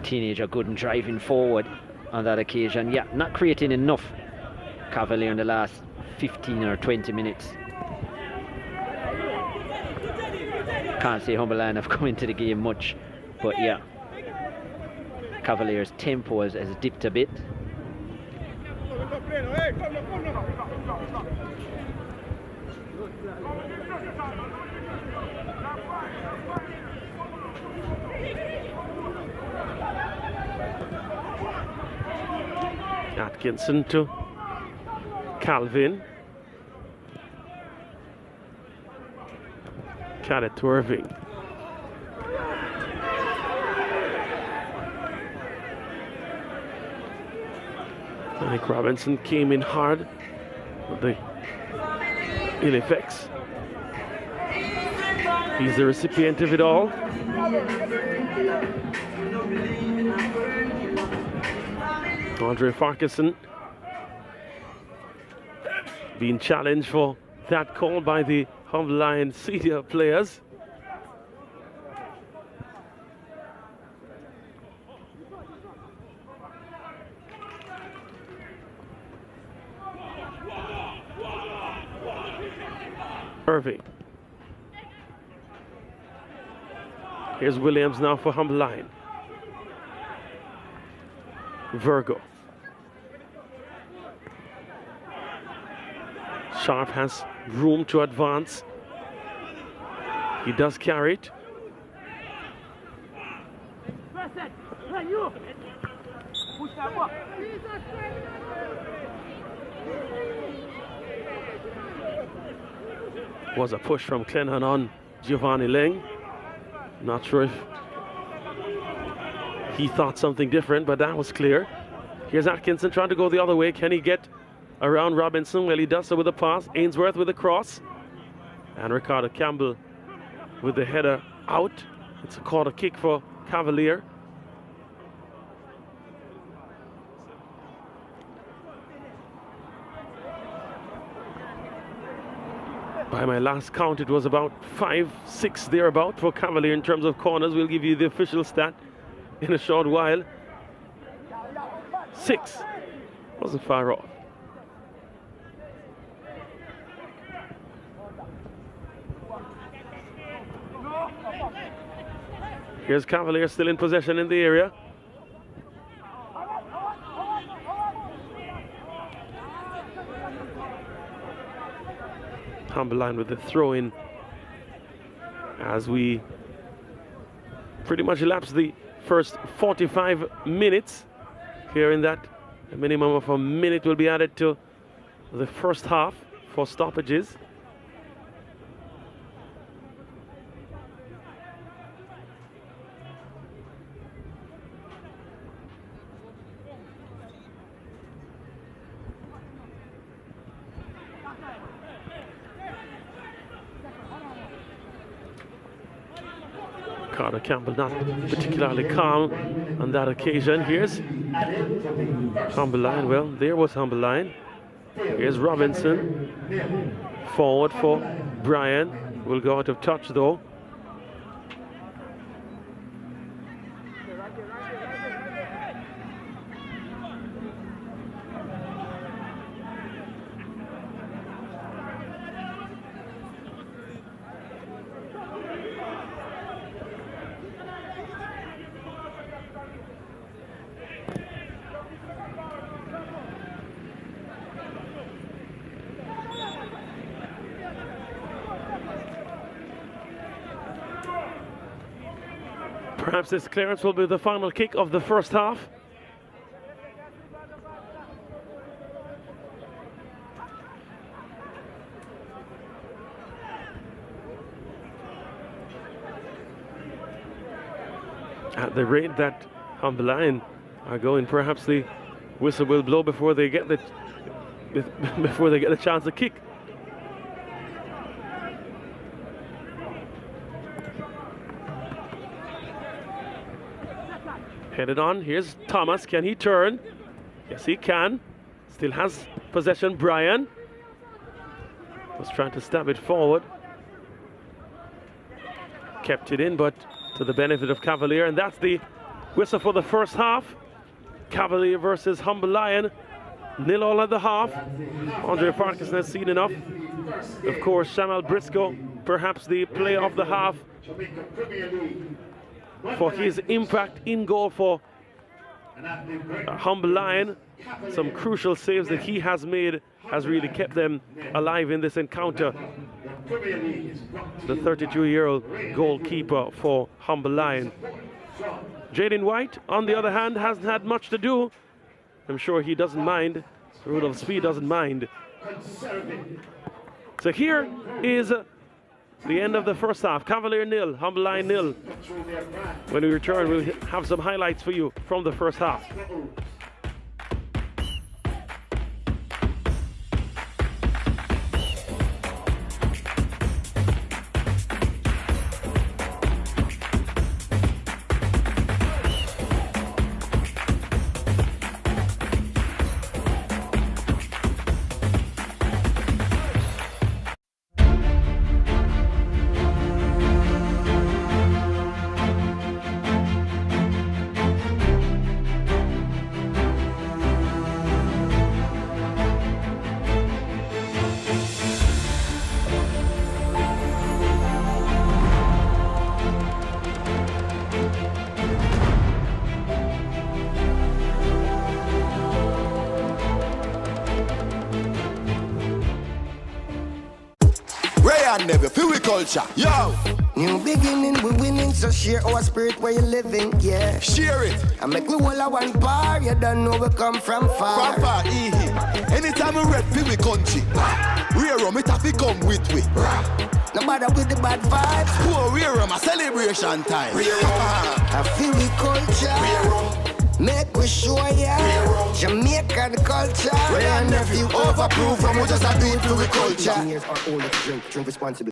B: Teenager Gooden driving forward on that occasion. Yeah, not creating enough Cavalier in the last 15 or 20 minutes. Can't say Humber Lion have come into the game much, but yeah, Cavalier's tempo has dipped a bit.
A: Atkinson to Calvin. Cadet to Irving. I think Robinson came in hard with the ill effects. He's the recipient of it all. Andre Farquharson being challenged for that call by the Humble Lion senior players. Irving. Here's Williams now for Humble Lion. Virgo. Sharp has room to advance. He does carry it. Was a push from Clenhan on Giovanni Ling. Not sure if he thought something different, but that was clear. Here's Atkinson trying to go the other way. Can he get around Robinson? Well, he does so with a pass. Ainsworth with a cross. And Ricardo Campbell with the header out. It's a corner kick for Cavalier. By my last count, it was about 5-6 thereabout for Cavalier in terms of corners. We'll give you the official stat in a short while. 6. Wasn't far off. Here's Cavalier still in possession in the area. Humble Lion with the throw in as we pretty much elapsed the first 45 minutes. Here in that, a minimum of a minute will be added to the first half for stoppages. Ricardo Campbell not particularly calm on that occasion. Here's Humble Lion. Well, there was Humble Lion. Here's Robinson. Forward for Brian. Will go out of touch though. Perhaps this clearance will be the final kick of the first half. At the rate that Humble Lion are going, perhaps the whistle will blow before they get the chance to kick. Headed on, here's Thomas. Can he turn? Yes, he can. Still has possession. Brian was trying to stab it forward. Kept it in, but to the benefit of Cavalier, and that's the whistle for the first half. Cavalier versus Humble Lion. 0-0 at the half. Andre Farquharson has seen enough. Of course, Shamal Briscoe, perhaps the player of the half, for his impact in goal for Humble Lion. Some crucial saves that he has made has really kept them alive in this encounter. The 32-year-old goalkeeper for Humble Lion. Jaden White, on the other hand, hasn't had much to do. I'm sure he doesn't mind. Rudolph Speed doesn't mind. So here is the end of the first half. Cavalier 0, Humble Lion 0. When we return, we'll have some highlights for you from the first half.
C: and never feel we culture. Yo!
D: New beginning, we winning, so share our spirit where you living, yeah.
C: Share it.
D: I make we all a one bar, you don't know we come from far.
C: From far, anytime we rep feel we country. Rear rum, it have to come with we.
D: No matter with the bad vibes.
C: Poor rear rum, a celebration time. Rear rum.
D: I feel we culture.
C: Rear rum.
D: Make we show ya Jamaican culture.
C: Ray and nephew overproof from we just a do it to we culture.
D: Years are older to drink responsibly.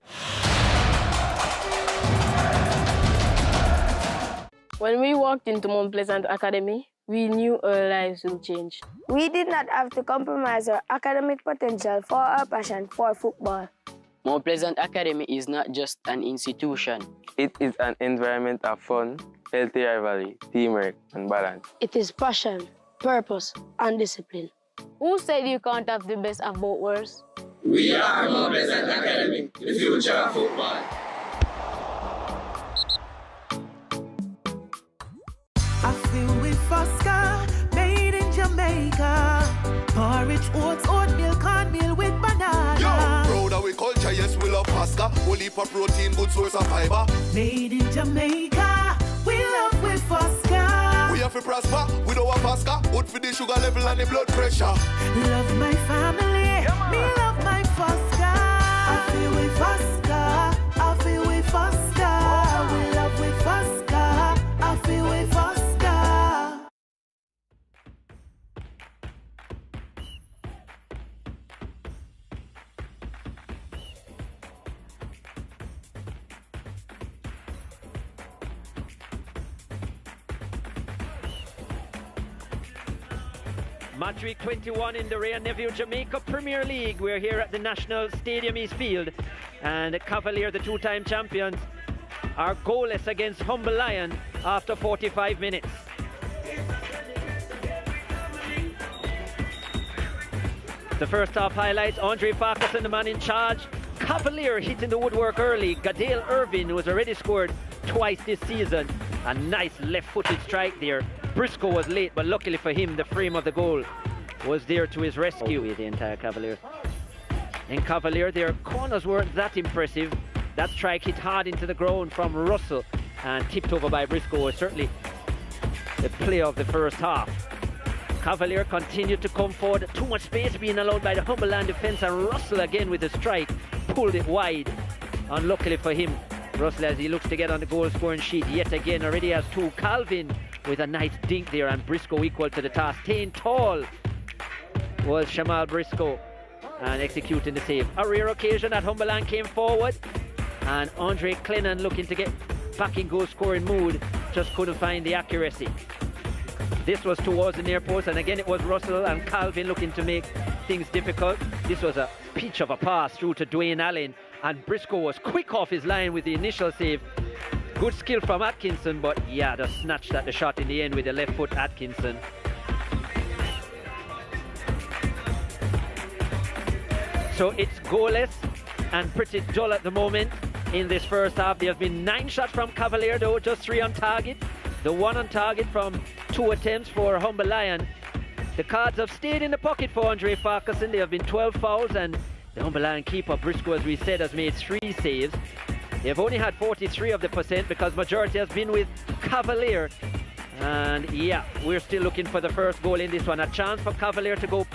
E: When we walked into Mount Pleasant Academy, we knew our lives will change.
F: We did not have to compromise our academic potential for our passion for football.
G: Mount Pleasant Academy is not just an institution.
H: It is an environment of fun, healthy rivalry, teamwork, and balance.
F: It is passion, purpose, and discipline.
E: Who said you can't have the best of both worlds?
I: We are Mount Pleasant Academy, the future of football.
J: I feel with Fosca, made in Jamaica. Porridge, oats, oatmeal, cornmeal with banana.
C: Yo, proud of we culture, yes, we love pasta. Whole heap of protein, good source of fiber.
J: Made in Jamaica, we love with Fosca.
C: We have to prosper with our pasta. Good for the sugar level and the blood pressure.
J: Love my family, me love my Fosca. I feel with Fosca, I feel with Fosca. We love with Fosca, I feel with Fosca.
B: Match week 21 in the Ray and Nephew Jamaica Premier League. We're here at the National Stadium East Field, and Cavalier, the two-time champions, are goalless against Humble Lion after 45 minutes. The first half highlights: Andre Farquharson, the man in charge. Cavalier hitting the woodwork early. Gadale Irvin, who has already scored twice this season. A nice left-footed strike there. Briscoe was late, but luckily for him, the frame of the goal was there to his rescue. The entire Cavaliers. In Cavalier, their corners weren't that impressive. That strike hit hard into the ground from Russell and tipped over by Briscoe was certainly the play of the first half. Cavalier continued to come forward. Too much space being allowed by the Humberland defence, and Russell again with the strike pulled it wide. Unluckily for him, Russell, as he looks to get on the goal scoring sheet yet again, already has two. Calvin with a nice dink there, and Briscoe equal to the task. Staying tall was Shamal Briscoe and executing the save. A rare occasion that Humberland came forward, and Andre Clennon, looking to get back in goal scoring mood, just couldn't find the accuracy. This was towards the near post, and again it was Russell and Calvin looking to make things difficult. This was a peach of a pass through to Dwayne Allen, and Briscoe was quick off his line with the initial save. Good skill from Atkinson, but yeah, just snatched at the shot in the end with the left foot. Atkinson. So it's goalless and pretty dull at the moment in this first half. There have been 9 shots from Cavalier, though, just 3 on target. The 1 on target from 2 attempts for Humber Lion. The cards have stayed in the pocket for Andre Farquharson. There have been 12 fouls, and the Humber Lion keeper, Briscoe, as we said, has made 3 saves. They've only had 43% of the percent because majority has been with Cavalier. And yeah, we're still looking for the first goal in this one. A chance for Cavalier to go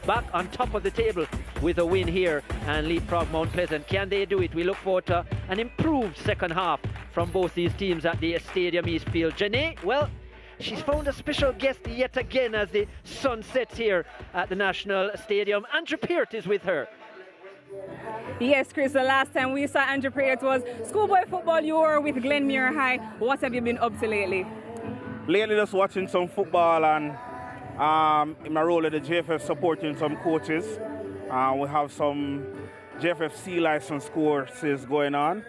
B: back on top of the table with a win here and leapfrog Mount Pleasant. Can they do it? We look forward to an improved second half from both these teams at the Stadium East Field. Janae, well, she's found a special guest yet again as the sun sets here at the National Stadium. Andrew Peart is with her.
K: Yes, Chris, the last time we saw Andrew Peart was schoolboy football. You were with Glenmuir High. What have you been up to lately?
L: Lately, just watching some football, and in my role at the JFF, supporting some coaches. We have some JFF license courses going on.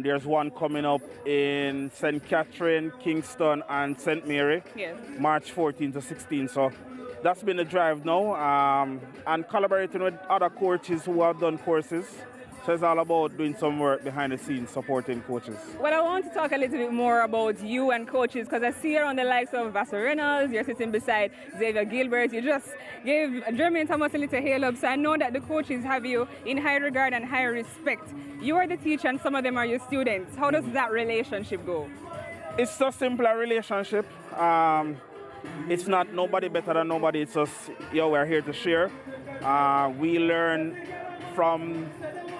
L: There's one coming up in St. Catherine, Kingston, and St. Mary,
K: yes,
L: March 14 to 16. So that's been the drive now, and collaborating with other coaches who have done courses. So it's all about doing some work behind the scenes, supporting coaches.
K: Well, I want to talk a little bit more about you and coaches, because I see you on the likes of Vassar Reynolds, you're sitting beside Xavier Gilbert, you just gave Jermaine Thomas a little hail up, so I know that the coaches have you in high regard and high respect. You are the teacher and some of them are your students. How does that relationship go?
L: It's so simple a relationship. It's not nobody better than nobody, it's just, we're here to share. We learn from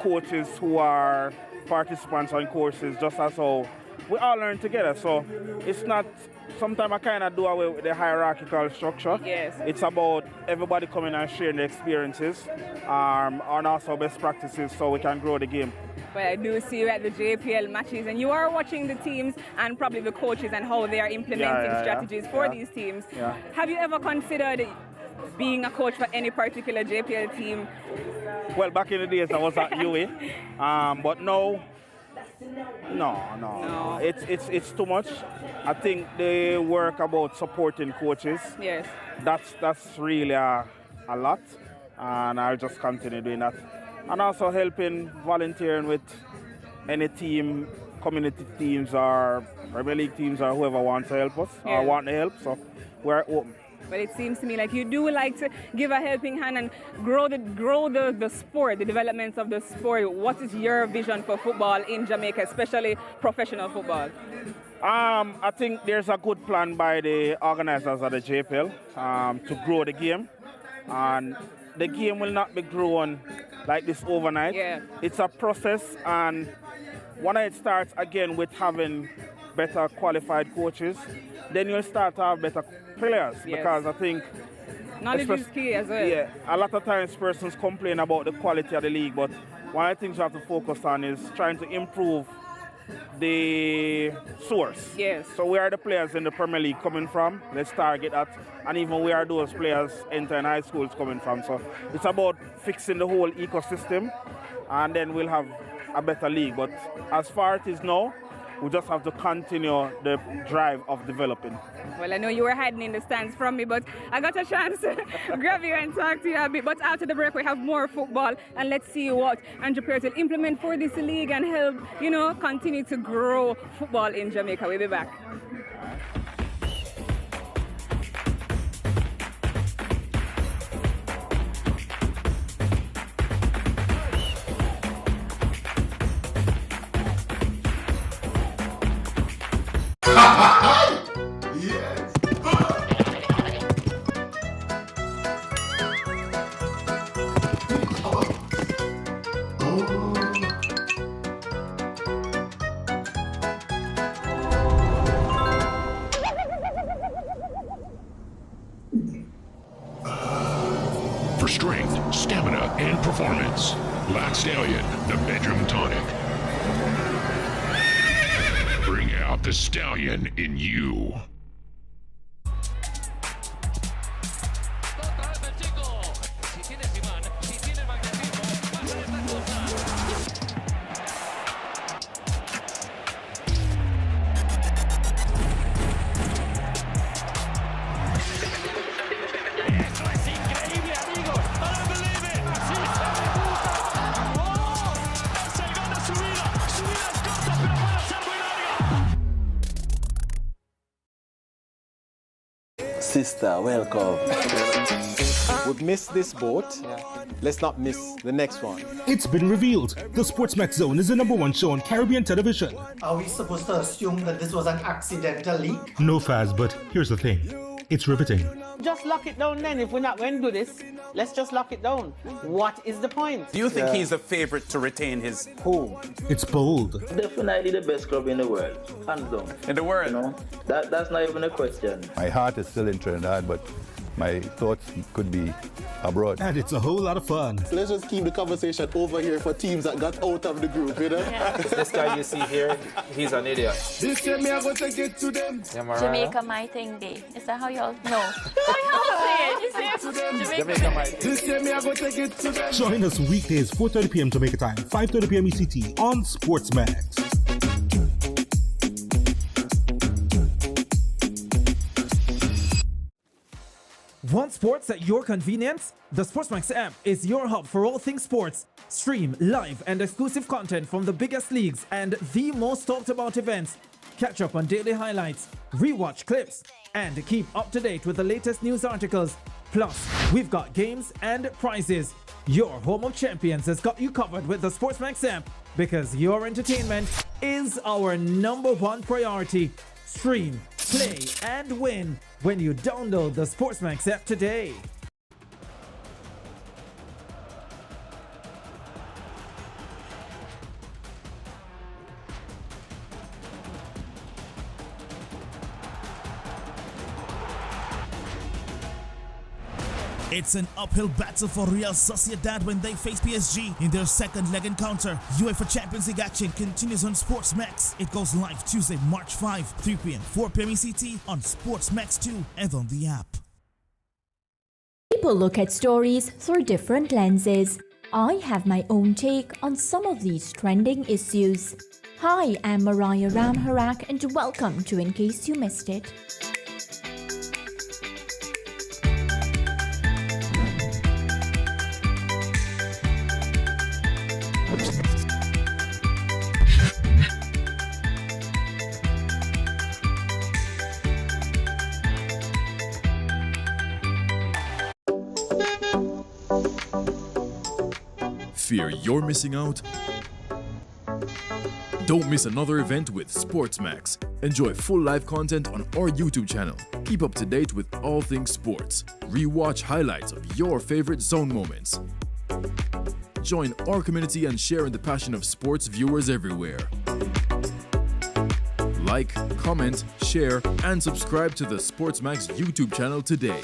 L: coaches who are participants on courses, just as how we all learn together. So it's not, sometimes I kind of do away with the hierarchical structure.
K: Yes.
L: It's about everybody coming and sharing the experiences and also best practices so we can grow the game.
K: Well, I do see you at the JPL matches and you are watching the teams and probably the coaches and how they are implementing strategies for these teams.
L: Yeah.
K: Have you ever considered being a coach for any particular JPL team?
L: Well, back in the days I was at UA, but now, no. It's too much. I think they work about supporting coaches.
K: Yes.
L: That's really a lot, and I'll just continue doing that. And also helping, volunteering with any team, community teams or Premier League teams or whoever wants to help us or want to help. So we're open.
K: But it seems to me like you do like to give a helping hand and grow the sport, the development of the sport. What is your vision for football in Jamaica, especially professional football?
L: I think there's a good plan by the organizers of the JPL to grow the game. And the game will not be grown like this overnight.
K: Yeah.
L: It's a process, and when it starts again with having better qualified coaches, then you'll start to have better players.
K: Yes.
L: Because I think
K: knowledge is key as well.
L: Yeah, a lot of times persons complain about the quality of the league, but one of the things you have to focus on is trying to improve the source.
K: Yes.
L: So where are the players in the Premier League coming from? Let's target that. And even where are those players entering high schools coming from? So it's about fixing the whole ecosystem, and then we'll have a better league. But as far as it is now, we just have to continue the drive of developing.
K: Well, I know you were hiding in the stands from me, but I got a chance to grab you and talk to you a bit. But after the break, we have more football, and let's see what Andrew Pierce will implement for this league and help, continue to grow football in Jamaica. We'll be back.
M: For strength, stamina, and performance, Black Stallion, the bedroom tonic. Bring out the stallion in you.
N: Sister, welcome. We've missed this boat. Let's not miss the next one.
O: It's been revealed. The SportsMax Zone is the #1 show on Caribbean television.
P: Are we supposed to assume that this was an accidental leak?
O: No, Faz, but here's the thing. It's riveting.
Q: Just lock it down then. If we're not going to do this, let's just lock it down. What is the point?
R: Do you think he's a favorite to retain his home?
O: It's bold.
S: Definitely the best club in the world. Hands down.
R: In the world?
S: That's not even a question.
T: My heart is still in Trinidad, but my thoughts could be abroad.
O: And it's a whole lot of fun.
U: Let's just keep the conversation over here for teams that got out of the group,
V: Yeah.
R: This guy you see here, he's an idiot.
U: This year me I go take it to them.
V: Jamaica my thing day. Is that how y'all know? How y'all say it? You say
R: Jamaica my thing.
U: This year me I go take it to them.
O: Join us weekdays 4:30 p.m. Jamaica time, 5:30 p.m. ECT on SportsMax.
A: Want sports at your convenience? The SportsMax app is your hub for all things sports. Stream live and exclusive content from the biggest leagues and the most talked about events. Catch up on daily highlights, rewatch clips, and keep up to date with the latest news articles. Plus, we've got games and prizes. Your home of champions has got you covered with the SportsMax app because your entertainment is our #1 priority. Stream, play, and win when you download the SportsMax app today.
D: It's an uphill battle for Real Sociedad when they face PSG in their second leg encounter. UEFA Champions League action continues on SportsMax. It goes live Tuesday, March 5, 3 p.m., 4 p.m. ECT on SportsMax 2 and on the app.
W: People look at stories through different lenses. I have my own take on some of these trending issues. Hi, I'm Mariah Ramharak and welcome to In Case You Missed It.
X: Fear you're missing out? Don't miss another event with SportsMax. Enjoy full live content on our YouTube channel. Keep up to date with all things sports. Rewatch highlights of your favorite zone moments. Join our community and share in the passion of sports viewers everywhere. Like, comment, share, and subscribe to the SportsMax YouTube channel today.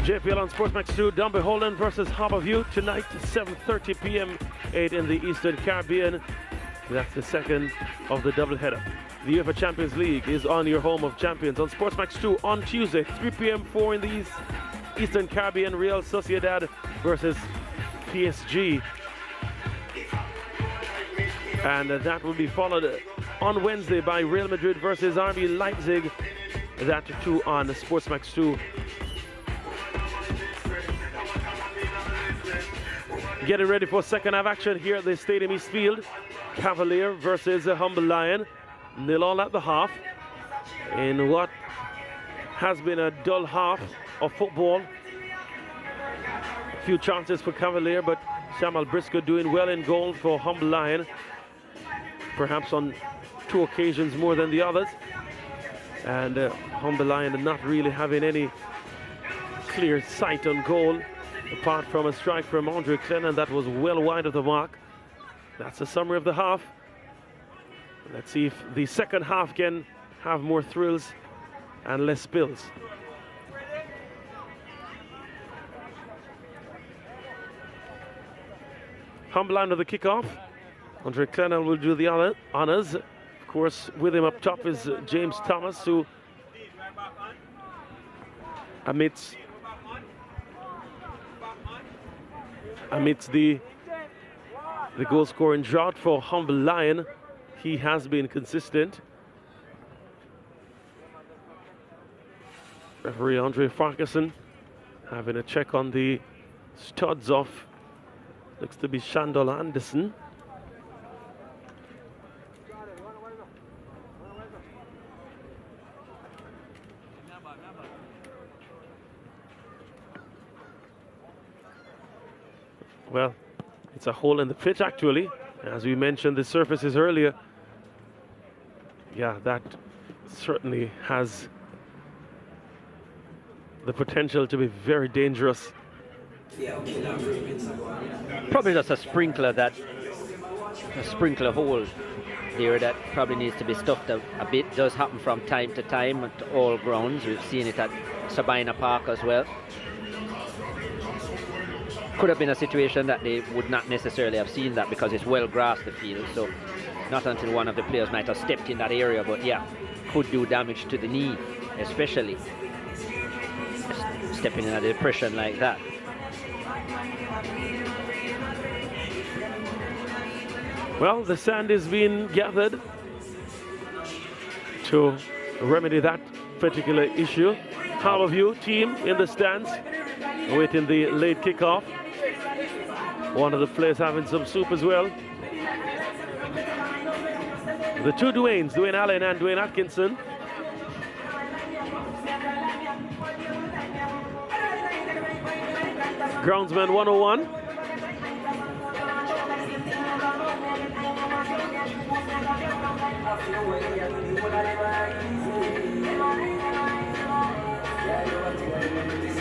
Y: JPL on SportsMax 2, Dunby Holden versus Harborview tonight, 7:30 p.m., 8 in the Eastern Caribbean. That's the second of the doubleheader. The UEFA Champions League is on your home of champions on SportsMax 2 on Tuesday, 3 p.m., 4 in the Eastern Caribbean. Real Sociedad versus PSG. And that will be followed on Wednesday by Real Madrid versus RB Leipzig. That too on SportsMax 2. Getting ready for second half action here at the Stadium East Field. Cavalier versus Humble Lion. 0-0 at the half. In what has been a dull half of football. A few chances for Cavalier, but Samuel Briscoe doing well in goal for Humble Lion. Perhaps on 2 occasions more than the others. And Humble Lion not really having any clear sight on goal, apart from a strike from Andre Clennon that was well wide of the mark. That's a summary of the half. Let's see if the second half can have more thrills and less spills. Humble under the kickoff. Andre Clennon will do the honors. Of course, with him up top is James Thomas, who amidst the goal scoring drought for Humble Lion, he has been consistent. Referee Andre Farquharson having a check on the studs of, looks to be Shandol Anderson. Well, it's a hole in the pitch actually. As we mentioned the surfaces earlier. Yeah, that certainly has the potential to be very dangerous.
B: Probably just a sprinkler hole there that probably needs to be stuffed a bit. Does happen from time to time at all grounds. We've seen it at Sabina Park as well. Could have been a situation that they would not necessarily have seen that because it's well grassed the field. So Not until one of the players might have stepped in that area, but yeah, could do damage to the knee, especially stepping in a depression like that.
Y: Well, the sand is being gathered to remedy that particular issue. Harborview team in the stands waiting the late kickoff. One of the players having some soup as well. The two Dwaynes, Dwayne Allen and Dwayne Atkinson. Groundsman 101.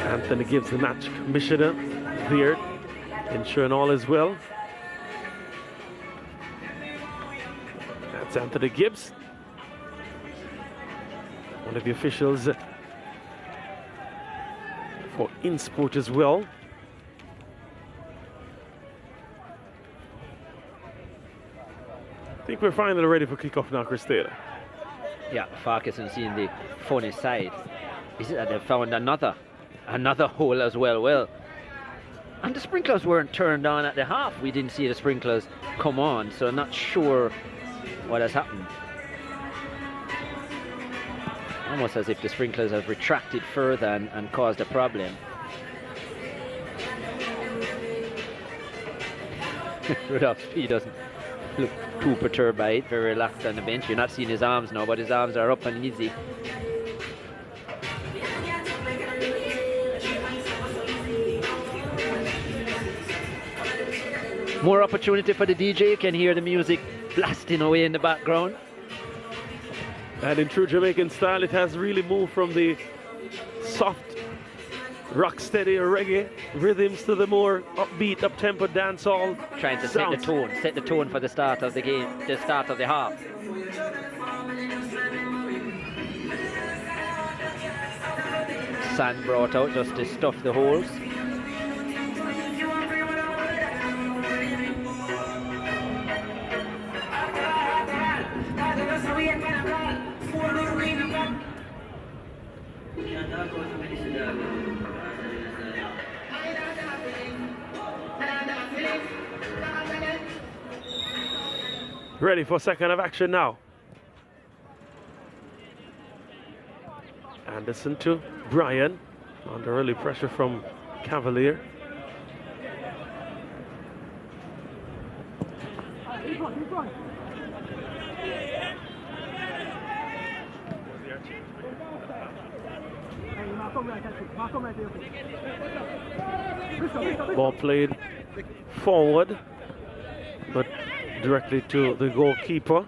Y: Anthony Gibbs, the match commissioner here, ensuring all is well. That's Anthony Gibbs, one of the officials for InSport as well. I think we're finally ready for kickoff now, Chris Taylor.
B: Yeah, Farquharson seeing the funny side. Is it that they found another hole as well? Well, and the sprinklers weren't turned on at the half. We didn't see the sprinklers come on, so I'm not sure what has happened. Almost as if the sprinklers have retracted further and caused a problem. Rudolph Speed doesn't look too perturbed by it, very relaxed on the bench. You're not seeing his arms now, but his arms are up and easy. More opportunity for the DJ. You can hear the music blasting away in the background.
Y: And in true Jamaican style, it has really moved from the soft, rock-steady reggae rhythms to the more upbeat, up-tempo dancehall.
B: Trying to
Y: sounds.
B: set the tone for the start of the game, the start of the half. Sand brought out just to stuff the holes.
Y: Ready for second of action now. Anderson to Brian, under early pressure from Cavalier. Ball played forward, but directly to the goalkeeper.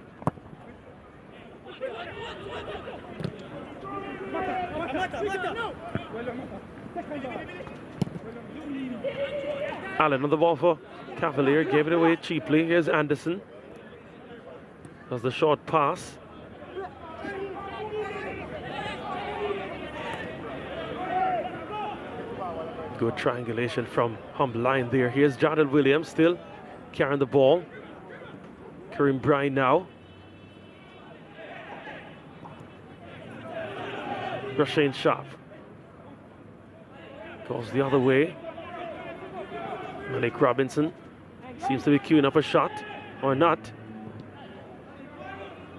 Y: Allen on the ball for Cavalier, gave it away cheaply. Here's Anderson. Does the short pass. Good triangulation from Humble Line there. Here's Jardel Williams still carrying the ball. Kareem Bryan now. Rashane Sharp goes the other way. Malik Robinson seems to be queuing up a shot, or not.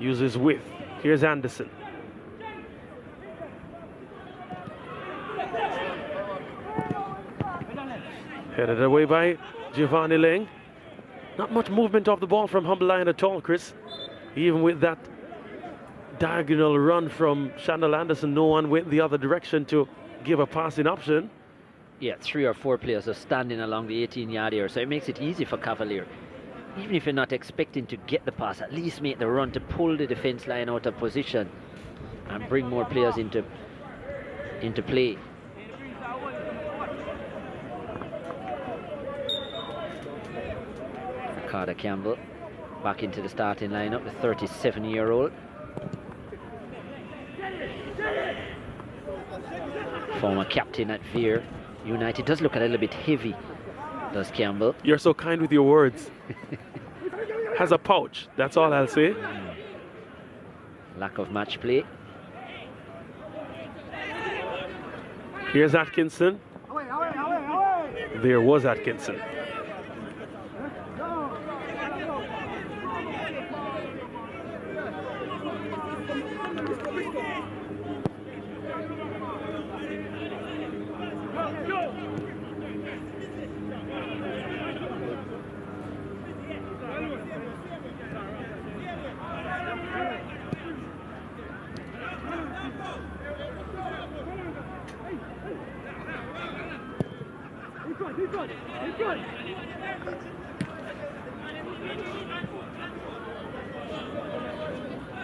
Y: Uses width. Here's Anderson. Headed away by Giovanni Leng. Not much movement off the ball from Humble Lion at all, Chris. Even with that diagonal run from Shandal Anderson, no one went the other direction to give a passing option.
B: Yeah, 3 or 4 players are standing along the 18-yard area, so it makes it easy for Cavalier. Even if you're not expecting to get the pass, at least make the run to pull the defense line out of position and bring more players into play. Carter Campbell back into the starting lineup, the 37-year-old. Former captain at Veer United. Does look a little bit heavy, does Campbell.
Y: You're so kind with your words. has a pouch. That's all I'll say.
B: Lack of match play.
Y: Here's Atkinson. There was Atkinson.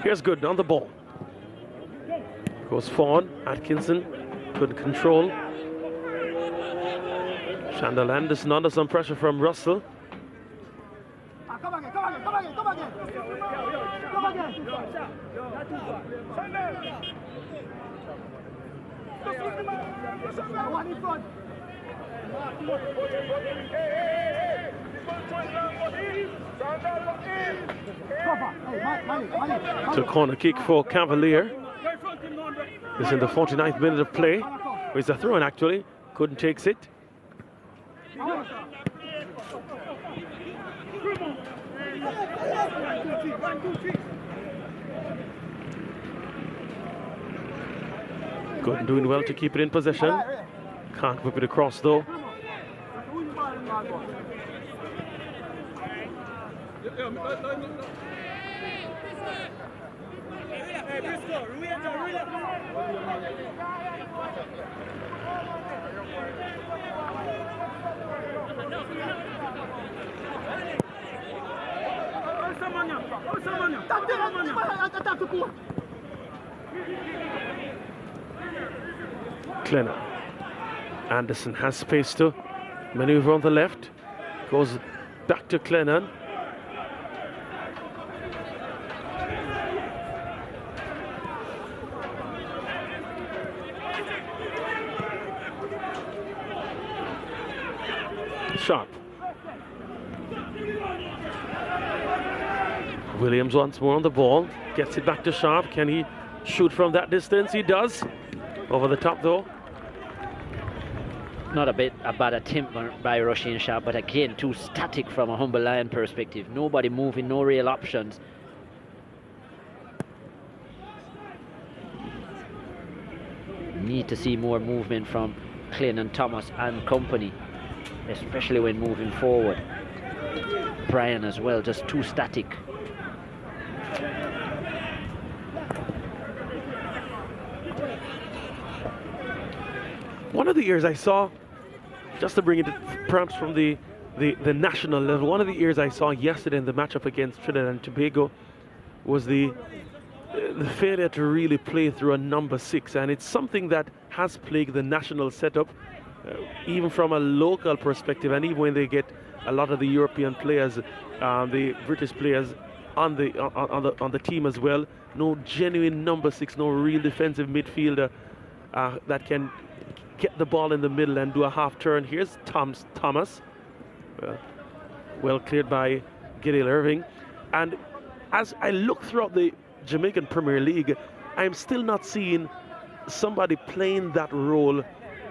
Y: Here's Gooden on the ball. Goes forward. Atkinson, good control. Shandal Anderson under some pressure from Russell. It's a corner kick for Cavalier. It's in the 49th minute of play. It's a throw-in actually. Gooden takes it. Gooden doing well to keep it in possession. Can't whip it across though. Clennon. Anderson has space to maneuver on the left. Goes back to Clennon. Sharp. Williams once more on the ball. Gets it back to Sharp. Can he shoot from that distance? He does. Over the top though.
B: Not a bad attempt by Rushin Sharp, but again too static from a Humble Lion perspective. Nobody moving, no real options. Need to see more movement from Clinton, Thomas and company, especially when moving forward. Brian as well, just too static.
Y: One of the years I saw, just to bring it perhaps from the national level, one of the years I saw yesterday in the matchup against Trinidad and Tobago was the failure to really play through a number 6, and it's something that has plagued the national setup, even from a local perspective, and even when they get a lot of the European players, the British players on the team as well. No genuine number 6, no real defensive midfielder that can get the ball in the middle and do a half turn. Here's Thomas, well cleared by Gideon Irving. And as I look throughout the Jamaican Premier League, I'm still not seeing somebody playing that role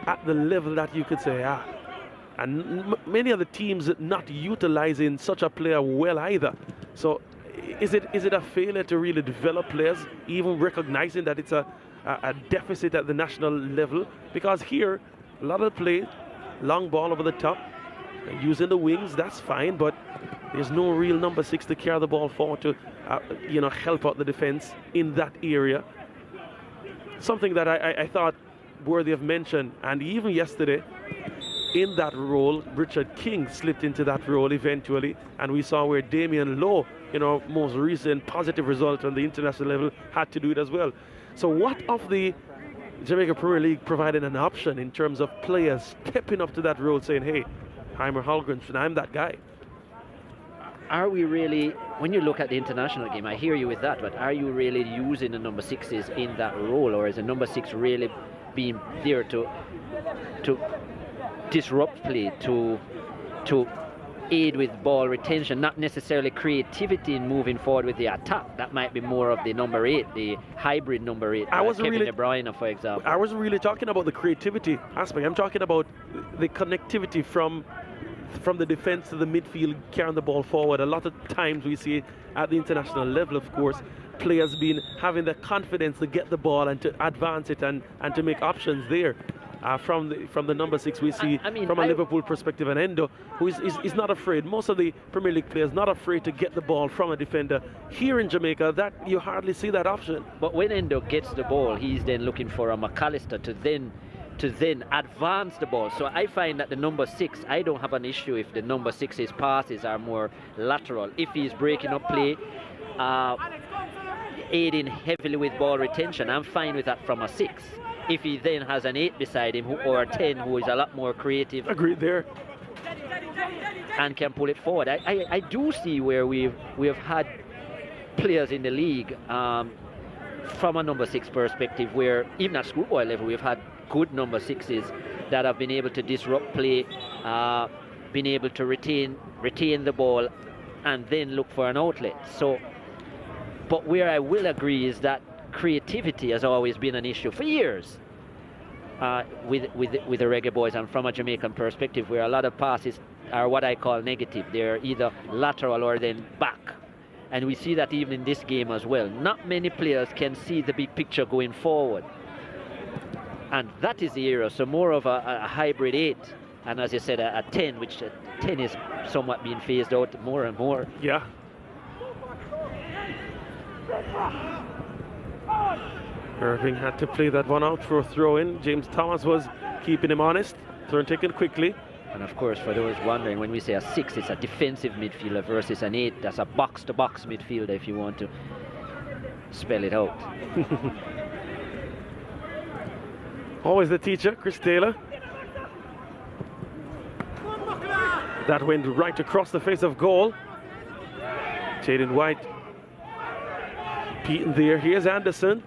Y: at the level that you could say, and many of the teams not utilizing such a player well either. So is it a failure to really develop players, even recognizing that it's a deficit at the national level? Because here, a lot of play, long ball over the top, using the wings, that's fine, but there's no real number 6 to carry the ball forward to, help out the defense in that area. Something that I thought worthy of mention, and even yesterday, in that role, Richard King slipped into that role eventually, and we saw where Damian Lowe, most recent positive result on the international level, had to do it as well. So what of the Jamaica Premier League providing an option in terms of players stepping up to that role, saying, hey, Heimer Holgren, I'm that guy?
B: Are we really, when you look at the international game, I hear you with that, but are you really using the number 6s in that role, or is the number 6 really being there to disrupt play, to aid with ball retention, not necessarily creativity in moving forward with the attack. That might be more of the number 8, the hybrid number 8, Kevin De Bruyne, for example.
Y: I wasn't really talking about the creativity aspect. I'm talking about the connectivity from the defense to the midfield, carrying the ball forward. A lot of times we see at the international level, of course, players having the confidence to get the ball and to advance it and to make options there. From the number 6 we see from a Liverpool perspective, and Endo, who is not afraid. Most of the Premier League players not afraid to get the ball from a defender. Here in Jamaica, that you hardly see that option.
B: But when Endo gets the ball, he's then looking for a McAllister to then advance the ball. So I find that the number 6, I don't have an issue if the number 6's passes are more lateral. If he's breaking up play, aiding heavily with ball retention, I'm fine with that from a 6. If he then has an 8 beside him or a 10 who is a lot more creative.
Y: Agreed there.
B: And can pull it forward. I do see where we have had players in the league from a number 6 perspective, where even at schoolboy level we've had good number 6s that have been able to disrupt play, been able to retain the ball and then look for an outlet. So, but where I will agree is that creativity has always been an issue for years with the Reggae Boys, and from a Jamaican perspective, where a lot of passes are what I call negative. They're either lateral or then back, and we see that even in this game as well. Not many players can see the big picture going forward, and that is the area. So more of a hybrid 8, and as you said, a 10, which 10 is somewhat being phased out more and more.
Y: Yeah. Irving had to play that one out for a throw-in. James Thomas was keeping him honest. Turn taken quickly.
B: And of course, for those wondering, when we say a 6, it's a defensive midfielder versus an 8. That's a box-to-box midfielder, if you want to spell it out.
Y: Always the teacher, Chris Taylor. That went right across the face of goal. Jaden White beaten there. Here's Anderson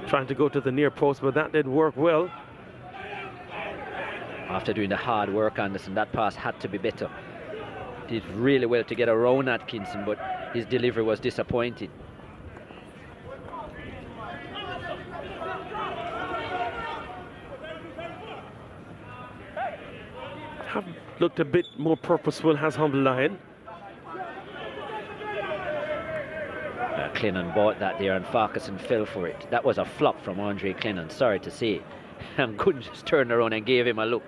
Y: trying to go to the near post, but that didn't work well.
B: After doing the hard work, Anderson, that pass had to be better. Did really well to get around Atkinson, but his delivery was disappointing.
Y: Have looked a bit more purposeful, has Humble Lion.
B: Clennon bought that there and Farquharson fell for it. That was a flop from Andre Clennon, sorry to say. And Gooden just turned around and gave him a look.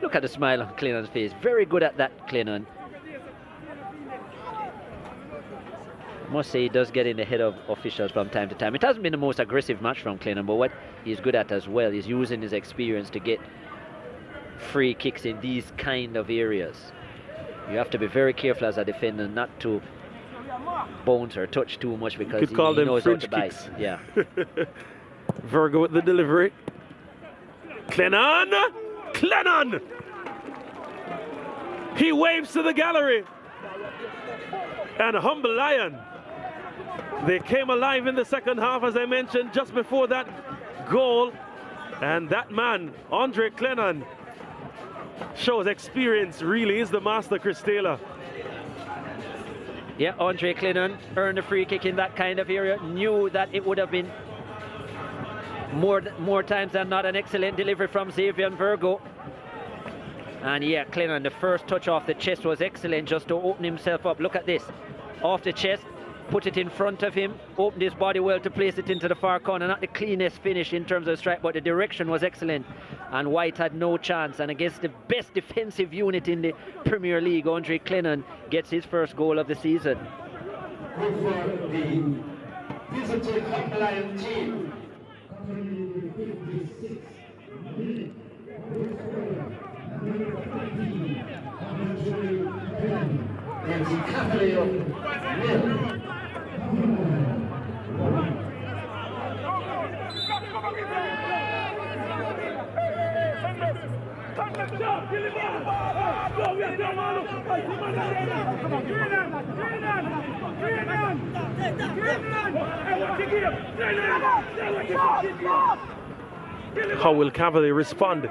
B: Look at the smile on Clennon's face. Very good at that, Clennon. I must say he does get in the head of officials from time to time. It hasn't been the most aggressive match from Clennon, but what he's good at as well is using his experience to get free kicks in these kind of areas. You have to be very careful as a defender not to bounce or touch too much, because he knows how to bite. Yeah.
Y: Virgo with the delivery. Clennon! He waves to the gallery. And Humble Lion, they came alive in the second half, as I mentioned, just before that goal. And that man, Andre Clennon, shows experience, really is the master, Chris Taylor.
B: Yeah, Andre Clennon earned a free kick in that kind of area, knew that it would have been more times than not an excellent delivery from Xavier and Virgo. And yeah, Clennon, the first touch off the chest was excellent, just to open himself up. Look at this, off the chest, put it in front of him, opened his body well to place it into the far corner. Not the cleanest finish in terms of strike, but the direction was excellent. And White had no chance. And against the best defensive unit in the Premier League, Andre Clennon gets his first goal of the season.
Y: How will Cavalier respond?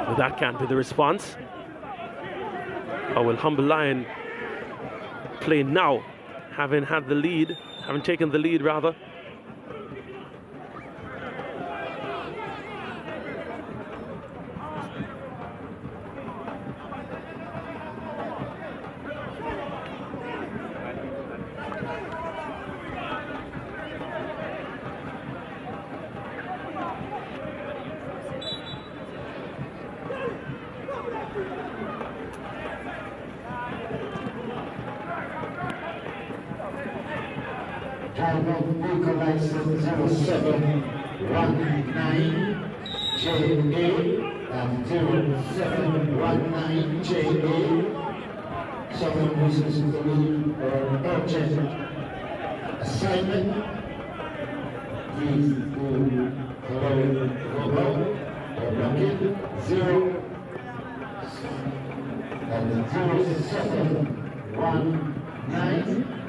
Y: But that can't be the response. Or will Humble Lion play now, having had the lead, having taken the lead rather?
E: Equalizer 0719 JA and 0719 JA. Someone who's listening to me urgent assignment. Please do follow or bracket 0 and 0719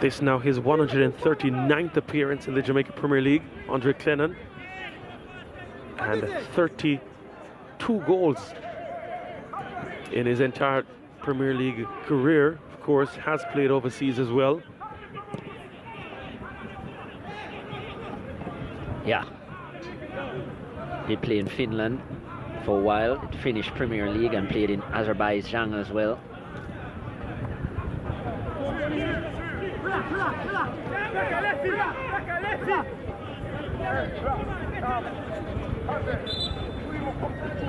Y: This now his 139th appearance in the Jamaica Premier League, Andre Clennon, and 32 goals in his entire Premier League career. Of course, has played overseas as well.
B: Yeah. He played in Finland for a while, finished Premier League and played in Azerbaijan as well.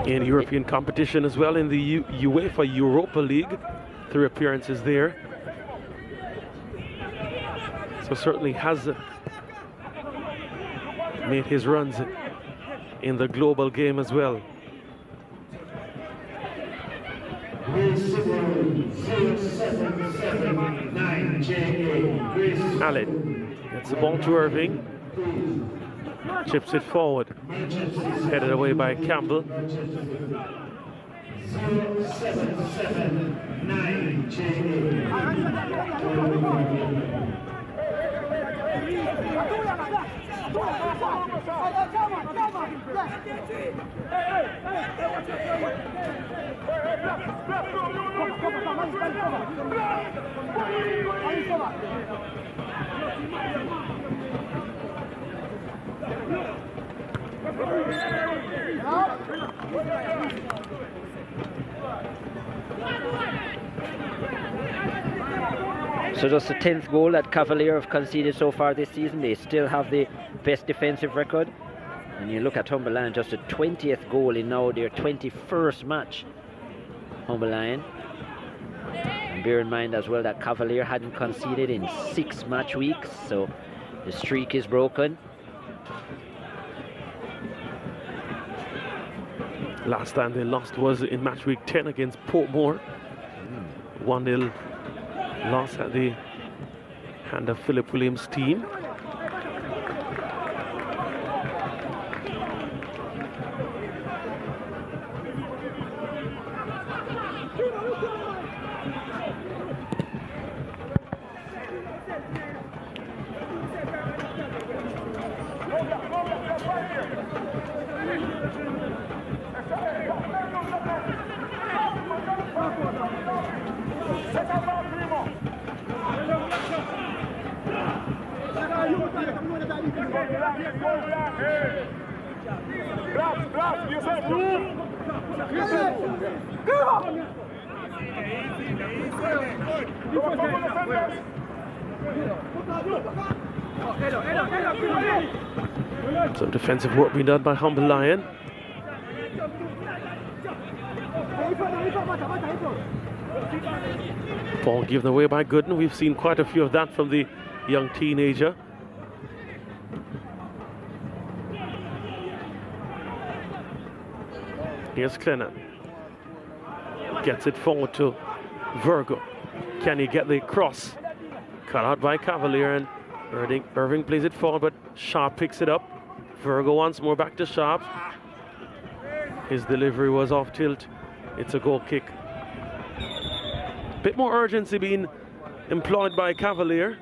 Y: In European competition as well, in the UEFA Europa League, 3 appearances there. So certainly has made his runs in the global game as well. Allen gets the ball to Irving, chips it forward, headed away by Campbell.
E: 0779
B: So just the 10th goal that Cavalier have conceded so far this season. They still have the best defensive record. And you look at Humble Lion, just a 20th goal in now their 21st match. Humble Lion. And bear in mind as well that Cavalier hadn't conceded in 6 match weeks, so the streak is broken.
Y: Last time they lost was in match week 10 against Portmore. 1-0 loss at the hand of Philip Williams' team. Some defensive work being done by Humble Lion. Ball given away by Gooden. We've seen quite a few of that from the young teenager. Here's Clennon. Gets it forward to Virgo. Can he get the cross Cut out by Cavalier, and Irving plays it forward, but Sharp picks it up. Virgo once more back to Sharp. His delivery was off tilt. It's a goal kick. Bit more urgency being employed by Cavalier.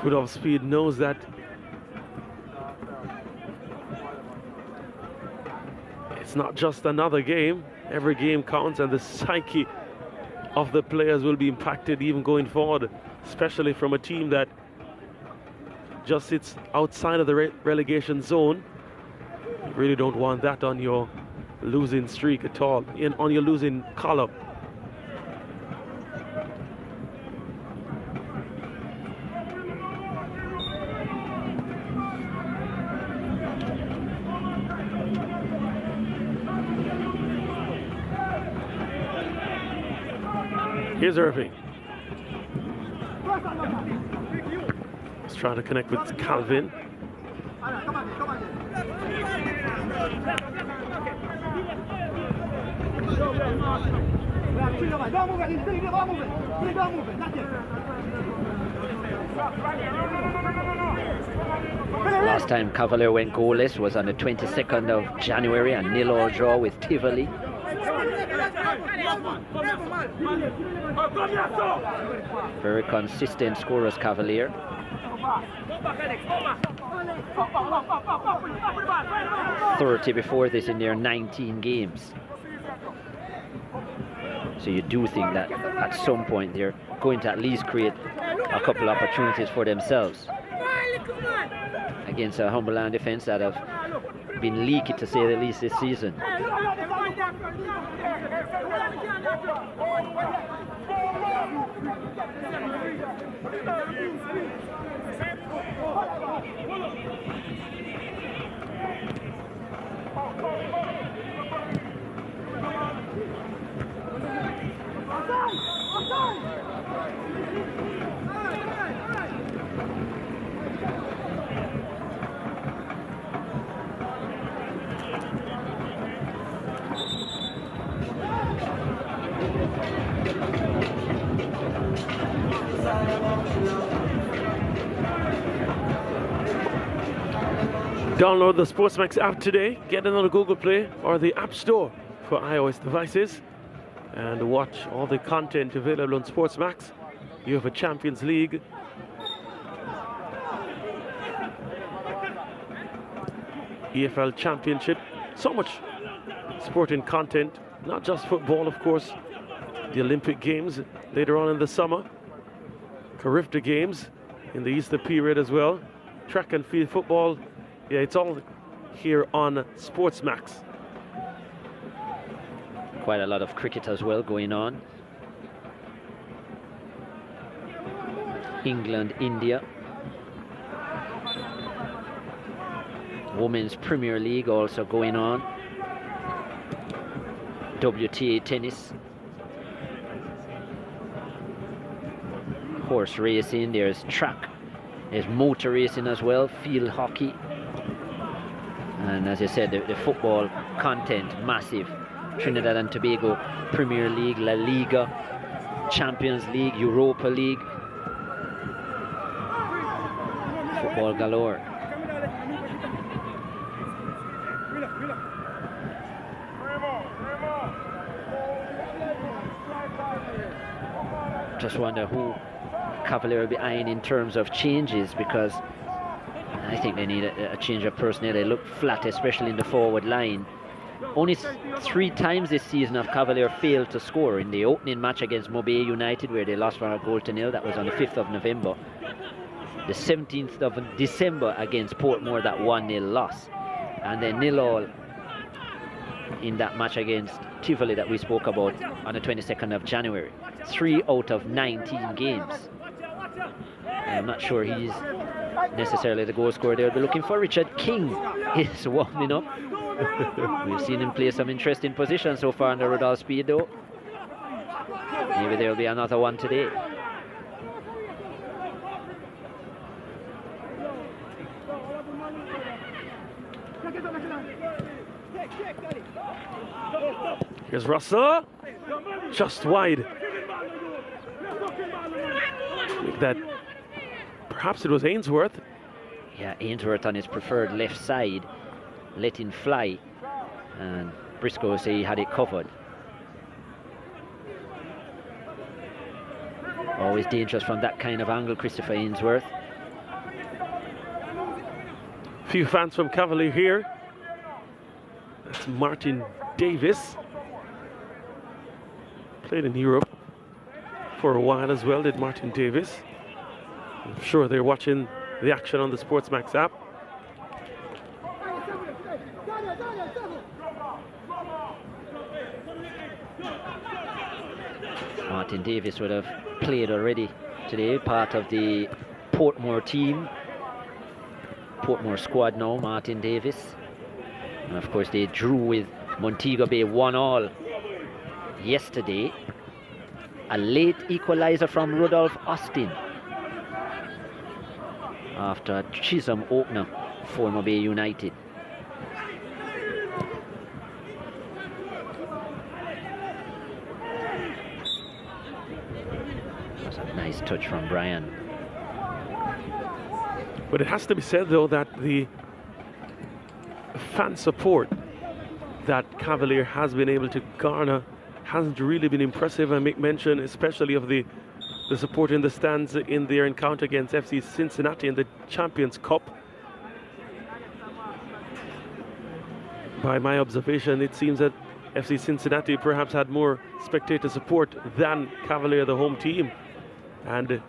Y: Foot of Speed knows that it's not just another game. Every game counts, and the psyche of the players will be impacted even going forward, especially from a team that just sits outside of the relegation zone. You really don't want that on your losing streak at all, on your losing column. Here's Irving. Let's try to connect with Calvin.
B: Last time Cavalier went goalless was on the 22nd of January, a 0-0 draw with Tivoli. Very consistent scorers, Cavalier. 30 before this in their 19 games. So you do think that at some point they're going to at least create a couple opportunities for themselves against a Humberland defense that have been leaky, to say the least, this season.
Y: Download the SportsMax app today. Get it on the Google Play or the App Store for iOS devices, and watch all the content available on SportsMax. UEFA Champions League, EFL Championship, so much sporting content, not just football, of course. The Olympic Games later on in the summer, Carifta Games in the Easter period as well, track and field football. Yeah, it's all here on SportsMax.
B: Quite a lot of cricket as well going on. England, India. Women's Premier League also going on. WTA tennis. Horse racing, there's track, there's motor racing as well, field hockey. And as I said, the football content, massive. Trinidad and Tobago Premier League, La Liga, Champions League, Europa League. Football galore. Just wonder who Cavalier will be eyeing in terms of changes, because I think they need a change of personnel. They look flat, especially in the forward line. Only 3 times this season have Cavalier failed to score. In the opening match against Mobay United, where they lost for a goal to nil, that was on the 5th of November. The 17th of December against Portmore, that 1-0 loss. And then 0-0 in that match against Tivoli that we spoke about on the 22nd of January. 3 out of 19 games. I'm not sure he's necessarily the goal scorer they'll be looking for. Richard King is warming up. We've seen him play some interesting positions so far on the Rudolph Speed, though. Maybe there'll be another one today.
Y: Here's Russell, just wide. that perhaps it was Ainsworth.
B: Yeah, Ainsworth on his preferred left side, letting fly, and Briscoe say he had it covered. Always dangerous from that kind of angle, Christopher Ainsworth.
Y: Few fans from Cavalier here. That's Martin Davis. Played in Europe for a while as well, did Martin Davis. I'm sure they're watching the action on the SportsMax app.
B: Martin Davis would have played already today, part of the Portmore team. Portmore squad now, Martin Davis. And of course they drew with Montego Bay 1-1 yesterday. A late equalizer from Rudolph Austin after a Chisholm opener for Bay United. That's a nice touch from Brian.
Y: But it has to be said, though, that the fan support that Cavalier has been able to garner hasn't really been impressive. I make mention especially of the support in the stands in their encounter against FC Cincinnati in the Champions Cup. By my observation, it seems that FC Cincinnati perhaps had more spectator support than Cavalier, the home team. And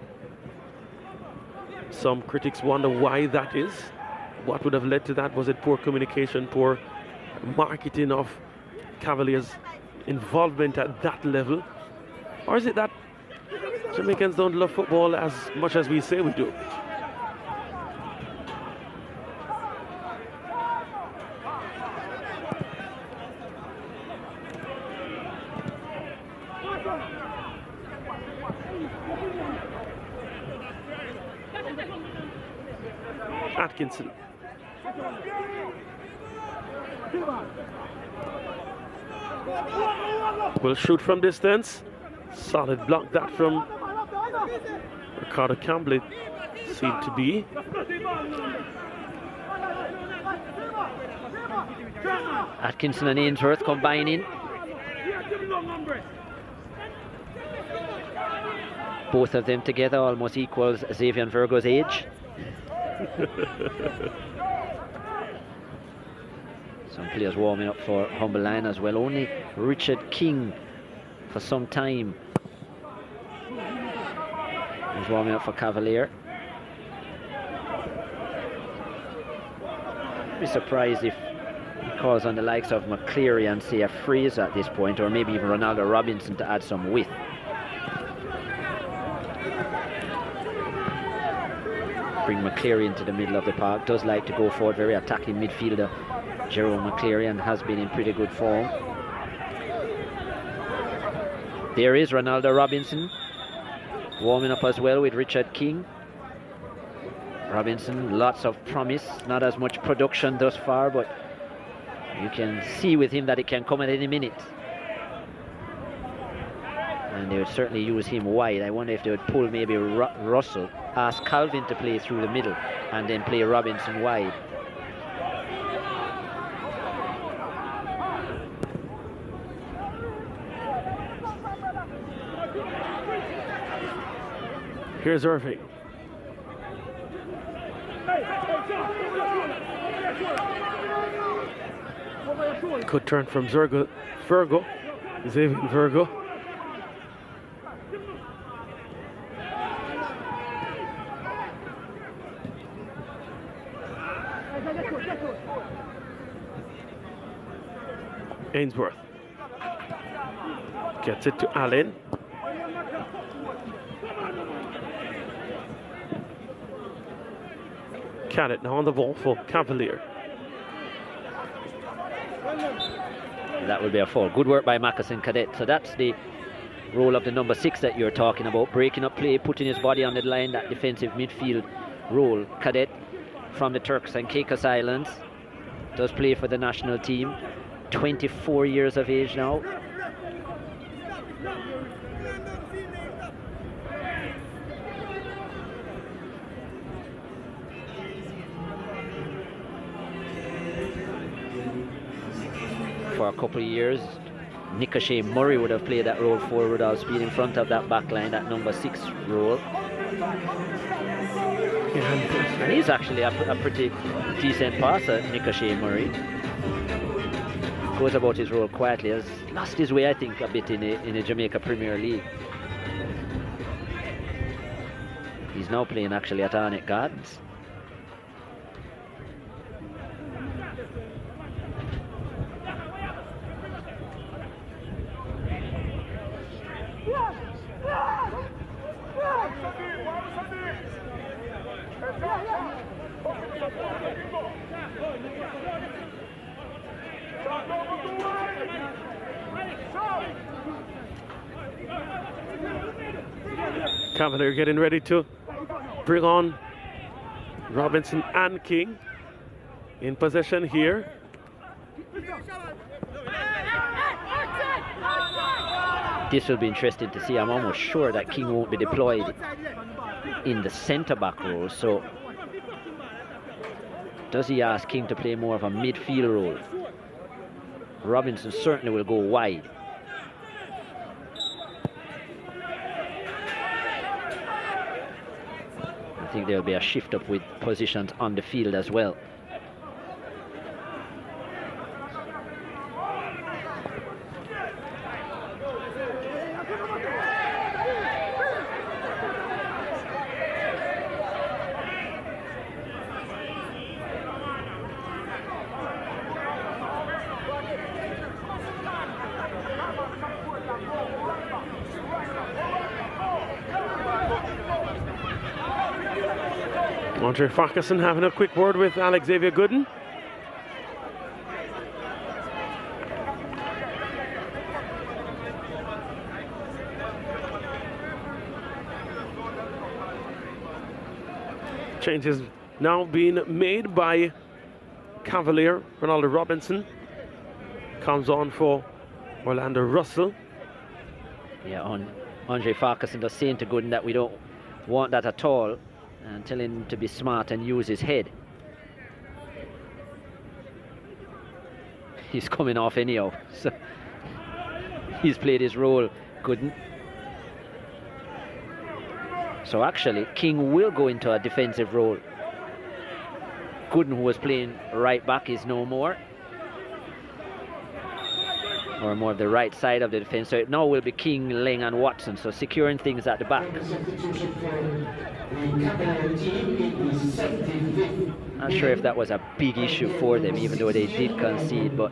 Y: some critics wonder why that is. What would have led to that? Was it poor communication, poor marketing of Cavalier's involvement at that level? Or is it that Jamaicans don't love football as much as we say we do? Atkinson. Will shoot from distance. Solid block that from Ricardo Campbell, it seemed to be.
B: Atkinson and Ainsworth combining. Both of them together almost equals Xavier Virgo's age. Some players warming up for Humble Lion as well. Only Richard King for some time was warming up for Cavalier. I'd be surprised if he calls on the likes of McCleary and say a Fraser at this point, or maybe even Ronaldo Robinson to add some width. Bring McCleary into the middle of the park. Does like to go forward, very attacking midfielder Jerome McCleary, and has been in pretty good form. There is Ronaldo Robinson warming up as well with Richard King. Robinson, lots of promise, not as much production thus far, but you can see with him that it can come at any minute. And they would certainly use him wide. I wonder if they would pull maybe Russell, ask Calvin to play through the middle, and then play Robinson wide.
Y: Here's Irving. Good turn from Xavier Virgo. Ainsworth gets it to Allen. Cadet now on the ball for Cavalier.
B: That would be a foul. Good work by Mackerson Cadet. So that's the role of the number 6 that you're talking about. Breaking up play, putting his body on the line, that defensive midfield role. Cadet from the Turks and Caicos Islands. Does play for the national team. 24 years of age now. for a couple of years. Ricochet Murray would have played that role forward, all speed in front of that back line, that number 6 role. And he's actually a pretty decent passer, Ricochet Murray. Goes about his role quietly. Has lost his way, I think, a bit in the Jamaica Premier League. He's now playing actually at Arnett Gardens.
Y: Cavalier getting ready to bring on Robinson and King in possession here.
B: This will be interesting to see. I'm almost sure that King won't be deployed in the centre-back role. So does he ask King to play more of a midfield role? Robinson certainly will go wide. I think there'll be a shift up with positions on the field as well.
Y: Andre Farquharson having a quick word with Xavier Gooden. Changes now being made by Cavalier. Ronaldo Robinson comes on for Orlando Russell.
B: Yeah, on Andre Farquharson just saying to Gooden that we don't want that at all, and tell him to be smart and use his head. He's coming off anyhow, so he's played his role, Gooden. So actually, King will go into a defensive role. Gooden, who was playing right back, is no more. Or more of the right side of the defense. So it now will be King, Leng and Watson, so securing things at the back. Not sure if that was a big issue for them, even though they did concede, but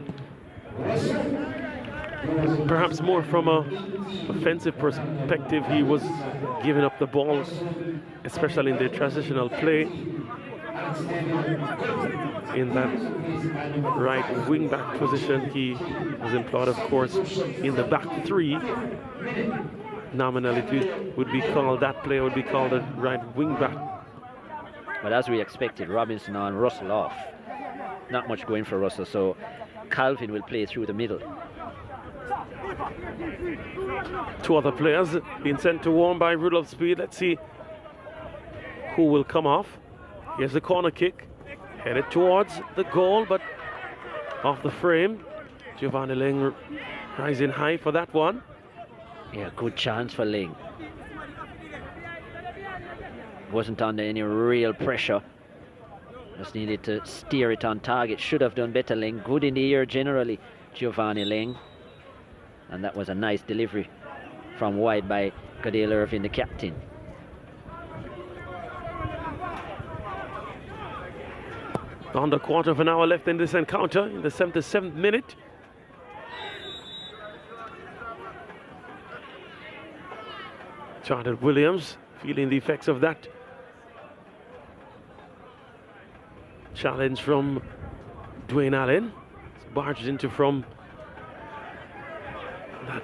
Y: perhaps more from a offensive perspective, he was giving up the balls, especially in the transitional play. In that right wing back position, he was employed, of course, in the back three. Nominally, it would be called, that player would be called a right wing back.
B: But as we expected, Robinson on, Russell off. Not much going for Russell, so Calvin will play through the middle.
Y: Two other players being sent to warm by Rudolph Speed. Let's see who will come off. Here's the corner kick, headed towards the goal, but off the frame. Giovanni Leng rising high for that one.
B: Yeah, good chance for Leng. Wasn't under any real pressure. Just needed to steer it on target. Should have done better, Leng. Good in the air generally, Giovanni Leng. And that was a nice delivery from wide by Cadale Irvin, the captain.
Y: Under quarter of an hour left in this encounter, in the 77th minute. Charlotte Williams feeling the effects of that challenge from Dwayne Allen. It's barged into from that,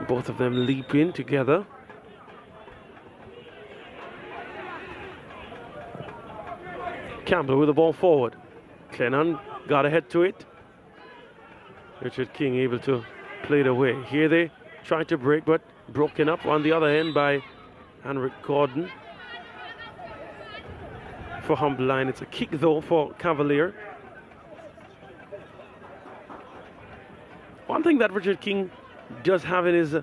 Y: both of them leaping together. Campbell with the ball forward. Clennon got ahead to it. Richard King able to play it away. Here they tried to break, but broken up on the other end by Henrik Gordon. For Humble Line, it's a kick though for Cavalier. One thing that Richard King does have in his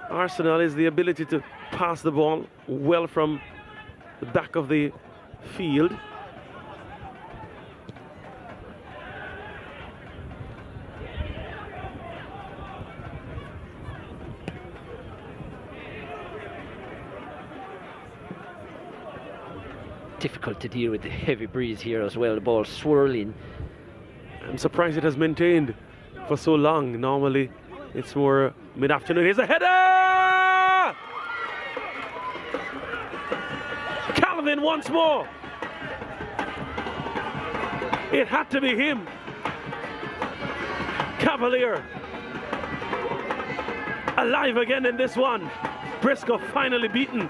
Y: arsenal is the ability to pass the ball well from the back of the field.
B: Difficult to deal with the heavy breeze here as well, the ball swirling.
Y: I'm surprised it has maintained for so long. Normally it's more mid-afternoon. Here's a header! Calvin once more. It had to be him. Cavalier alive again in this one. Briscoe finally beaten.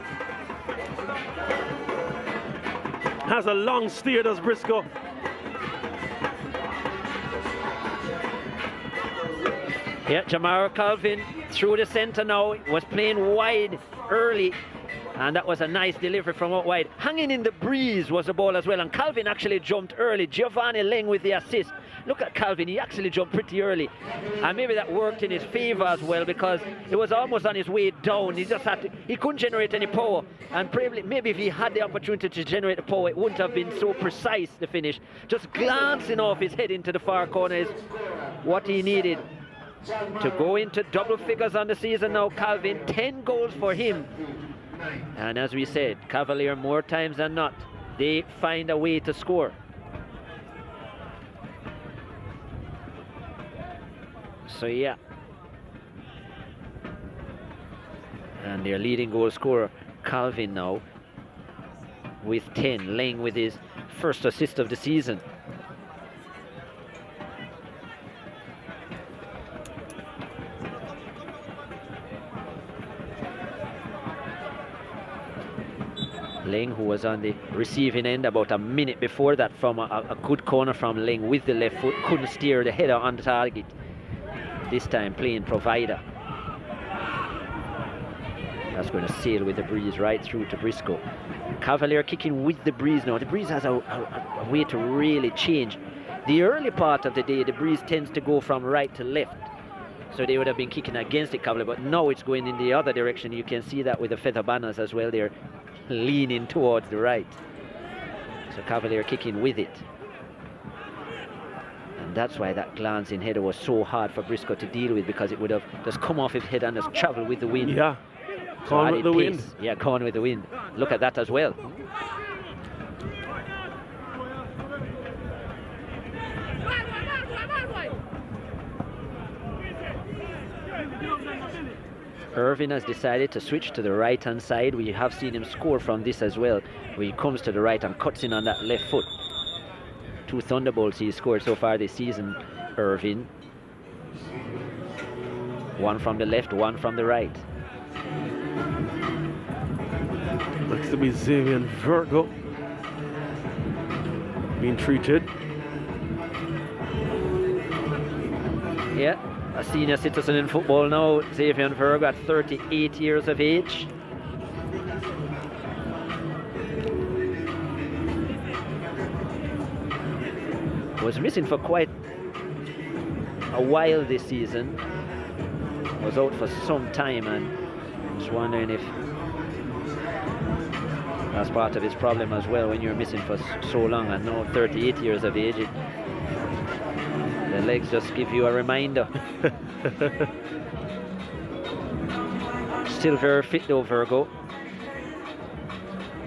Y: Has a long steer, does Briscoe.
B: Yeah, Jamar Calvin through the centre now, was playing wide early, and that was a nice delivery from out wide. Hanging in the breeze was the ball as well, and Calvin actually jumped early. Giovanni Leng with the assist. Look at Calvin, he actually jumped pretty early, and maybe that worked in his favour as well, because it was almost on his way down. He just had to, he couldn't generate any power, and probably, maybe if he had the opportunity to generate the power, it wouldn't have been so precise, the finish. Just glancing off his head into the far corner is what he needed to go into double figures on the season now. Calvin, 10 goals for him, and as we said, Cavalier more times than not, they find a way to score. So yeah, and their leading goal scorer Calvin now with 10, Leng with his first assist of the season. Leng, who was on the receiving end about a minute before that from a good corner from Leng with the left foot, couldn't steer the header on the target. This time playing provider. That's going to sail with the breeze right through to Briscoe. Cavalier kicking with the breeze now. The breeze has a way to really change. The early part of the day, the breeze tends to go from right to left. So they would have been kicking against the Cavalier, but now it's going in the other direction. You can see that with the feather banners as well. They're leaning towards the right. So Cavalier kicking with it. And that's why that glancing header was so hard for Briscoe to deal with, because it would have just come off his head and just traveled with the wind.
Y: Yeah, gone with the wind.
B: Yeah, gone with the wind. Look at that as well. Irvin has decided to switch to the right-hand side. We have seen him score from this as well, where he comes to the right and cuts in on that left foot. 2 thunderbolts he's scored so far this season, Irvin. 1 from the left, 1 from the right.
Y: Next to be Xavier Virgo being treated.
B: Yeah, a senior citizen in football now, Xavier Virgo at 38 years of age. Was missing for quite a while this season. Was out for some time, and I was wondering if that's part of his problem as well, when you're missing for so long. And now 38 years of age, the legs just give you a reminder. Still very fit though, Virgo.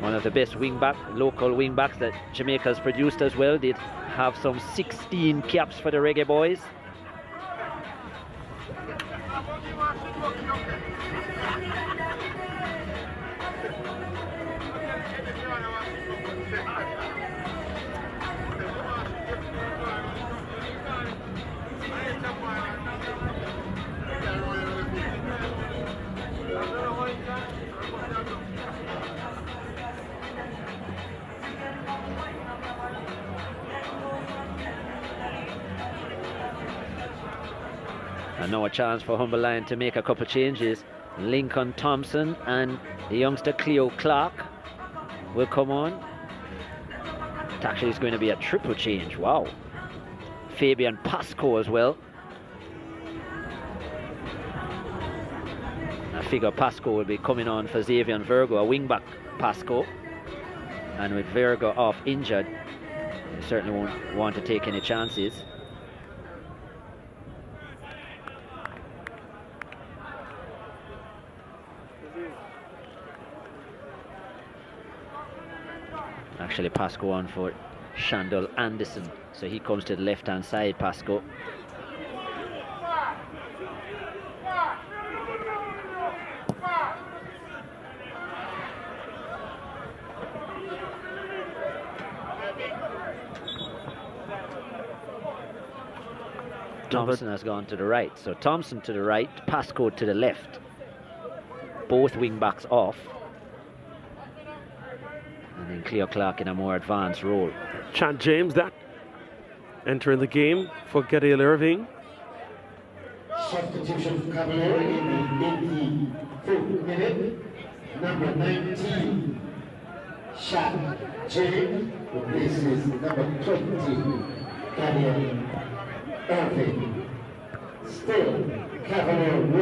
B: One of the best local wing backs that Jamaica's produced as well. Did have some 16 caps for the Reggae Boys. And now a chance for Humble Lion to make a couple changes. Lincoln Thompson and the youngster Cleo Clark will come on. It actually is going to be a triple change. Wow. Fabian Pasco as well. I figure Pasco will be coming on for Xavier and Virgo, a wing-back Pasco. And with Virgo off injured, they certainly won't want to take any chances. Actually, Pasco on for Shandol Anderson, so he comes to the left-hand side, Pasco. Thompson has gone to the right, so Thompson to the right, Pasco to the left. Both wing backs off. And then Cleo Clark in a more advanced role.
Y: Chad James, that entering the game for Gadiel Irving.
E: Substitution for Cavalier in the 84th minute. Number 19, Chad James, replaces number 20, Gadiel Irving. Still, Cavalier 1,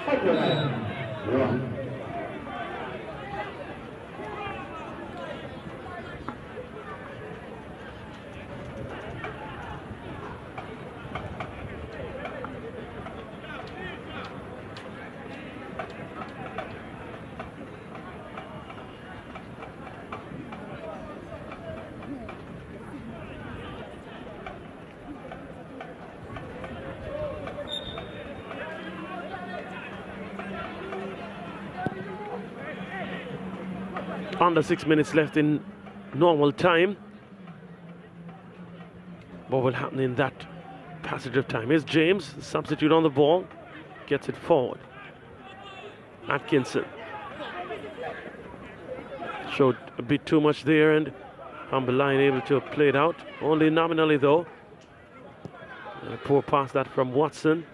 E: Humberland 1.
Y: Under 6 minutes left in normal time. What will happen in that passage of time? Here's James, substitute on the ball, gets it forward. Atkinson showed a bit too much there, and Humberline able to play it out, only nominally though. A poor pass that from Watson.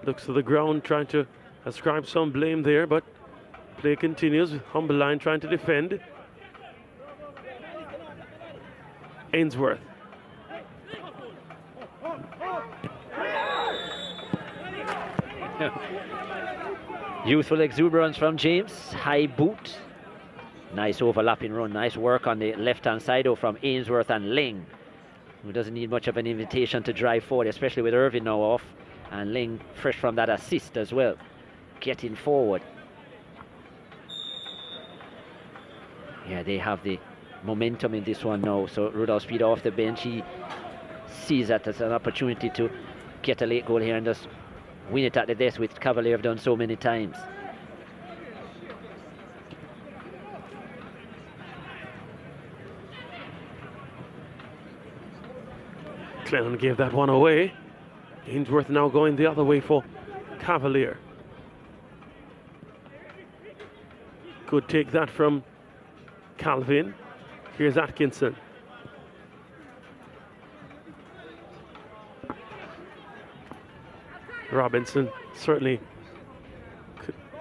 Y: Looks to the ground, trying to ascribe some blame there, but play continues. Humberline trying to defend. Ainsworth.
B: Youthful exuberance from James. High boot. Nice overlapping run. Nice work on the left-hand side from Ainsworth and Ling, who doesn't need much of an invitation to drive forward, especially with Irving now off. And Ling fresh from that assist as well. Getting forward. Yeah, they have the momentum in this one now. So Rudolph Speed off the bench. He sees that as an opportunity to get a late goal here and just win it at the death, which Cavalier have done so many times.
Y: Clennon gave that one away. Ainsworth now going the other way for Cavalier. Could take that from Calvin. Here's Atkinson. Robinson certainly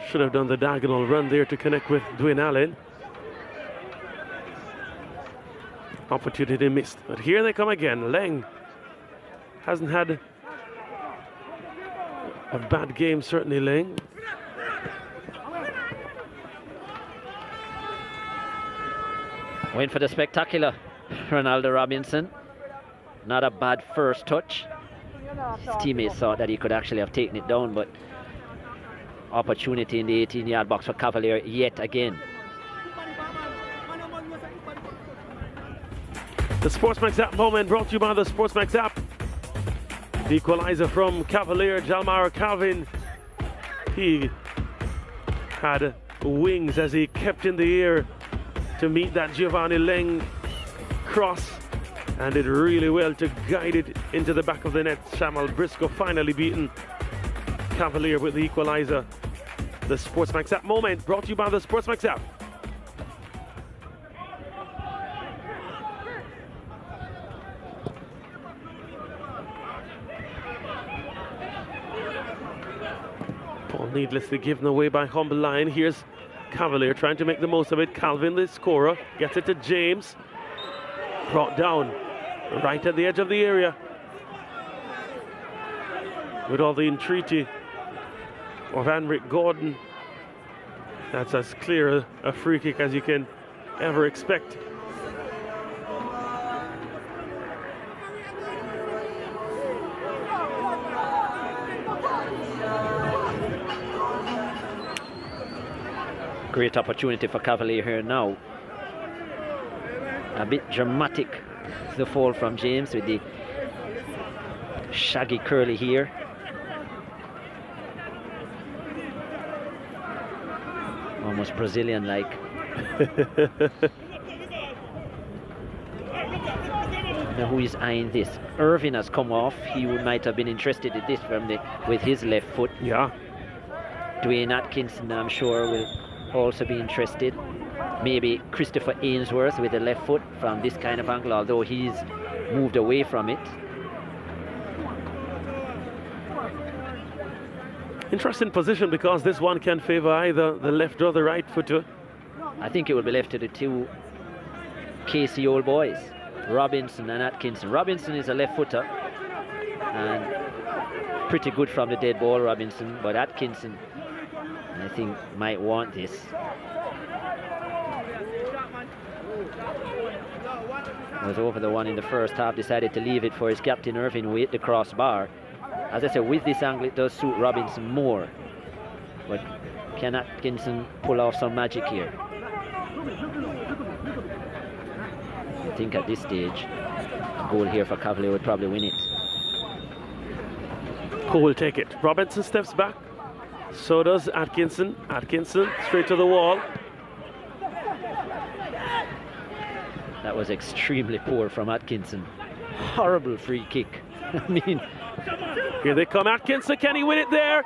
Y: should have done the diagonal run there to connect with Dwayne Allen. Opportunity missed, but here they come again. Leng hasn't had a bad game, certainly Leng.
B: Went for the spectacular Ronaldo Robinson. Not a bad first touch. His teammates thought that he could actually have taken it down, but opportunity in the 18-yard box for Cavalier yet again.
Y: The SportsMax app moment brought to you by the SportsMax app. The equalizer from Cavalier, Jalmar Calvin. He had wings as he kept in the air to meet that Giovanni Leng cross, and did really well to guide it into the back of the net. Shamal Briscoe finally beaten Cavalier with the equalizer. The SportsMax app moment brought to you by the SportsMax app. Ball needlessly given away by Humberline. Here's Cavalier trying to make the most of it. Calvin, the scorer, gets it to James. Brought down right at the edge of the area. With all the entreaty of Anric Gordon That's as clear a free kick as you can ever expect.
B: Great opportunity for Cavalier here now. A bit dramatic, the fall from James with the shaggy curly hair. Almost Brazilian-like. Now who is eyeing this? Irvin has come off. He might have been interested in this with his left foot.
Y: Yeah.
B: Dwayne Atkinson, I'm sure, will also be interested. Maybe Christopher Ainsworth with the left foot from this kind of angle, although he's moved away from it.
Y: Interesting position, because this one can favor either the left or the right footer.
B: I think it will be left to the two KC old boys, Robinson and Atkinson. Robinson is a left footer and pretty good from the dead ball, Robinson, but Atkinson, I think, might want this. Was over the one in the first half, decided to leave it for his captain Irvin with the crossbar. As I said, with this angle it does suit Robinson more, but can Atkinson pull off some magic here? I think at this stage a goal here for Cavalier would probably win it.
Y: Who will take it? Robinson steps back, so does Atkinson. Atkinson straight to the wall.
B: That was extremely poor from Atkinson. Horrible free kick. I mean,
Y: here they come. Atkinson, can he win it there?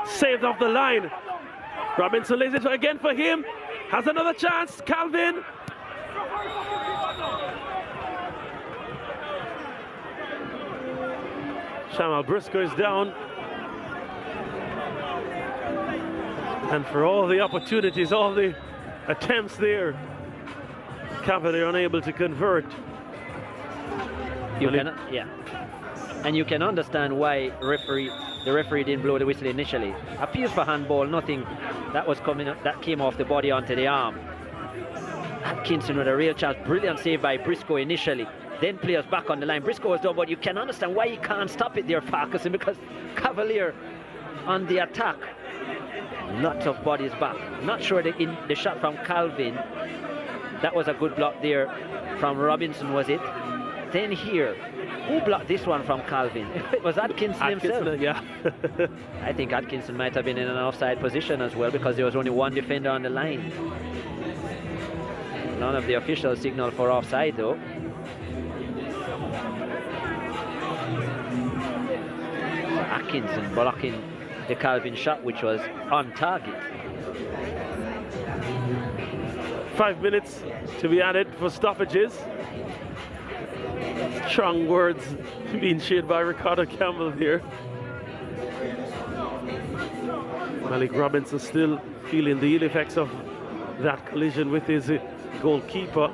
Y: Saved off the line. Robinson lays it again for him. Has another chance. Calvin. Shamal Briscoe is down. And for all the opportunities, all the attempts there, Cavalier unable to convert.
B: And you can understand why the referee didn't blow the whistle initially. Appeals for handball, nothing that was coming up, that came off the body onto the arm. Atkinson with a real chance, brilliant save by Briscoe initially. Then players back on the line. Briscoe was done, but you can understand why he can't stop it there, Parkinson, because Cavalier on the attack. Lots of bodies back. Not sure the shot from Calvin. That was a good block there from Robinson, was it? Then here, who blocked this one from Calvin? It was Atkinson himself.
Y: Yeah.
B: I think Atkinson might have been in an offside position as well, because there was only one defender on the line. None of the officials signaled for offside though. Atkinson blocking the Calvin shot, which was on target.
Y: 5 minutes to be added for stoppages. Strong words being shared by Ricardo Campbell here. Malik Robinson still feeling the ill effects of that collision with his goalkeeper.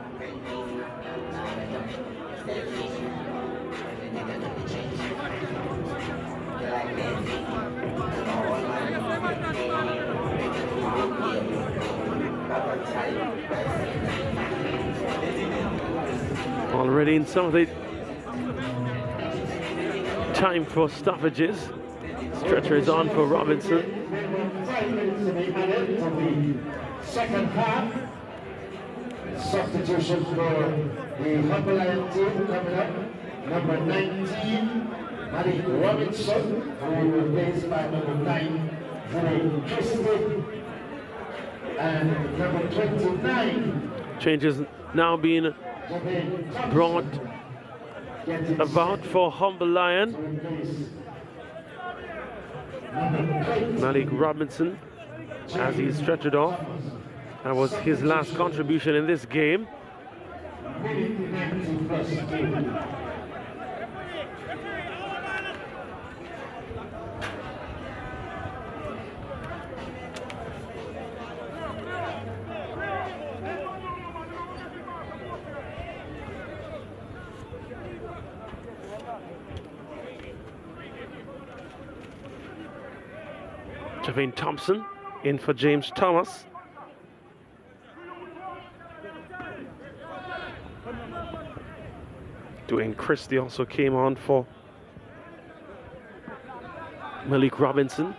Y: Already in some of the time for stoppages. Stretcher is on for Robinson.
E: 5 minutes to be added to the second half. Substitution for the Humble Lion team coming up. Number 19, Malik Robinson, who will be replaced by number 9, Drake Christie, and number 29.
Y: Changes now being brought about for Humble Lion. Malik Robinson, as he's stretched off. That was his last contribution in this game. Javane Thompson in for James Thomas. Dwayne Christie also came on for Malik Robinson.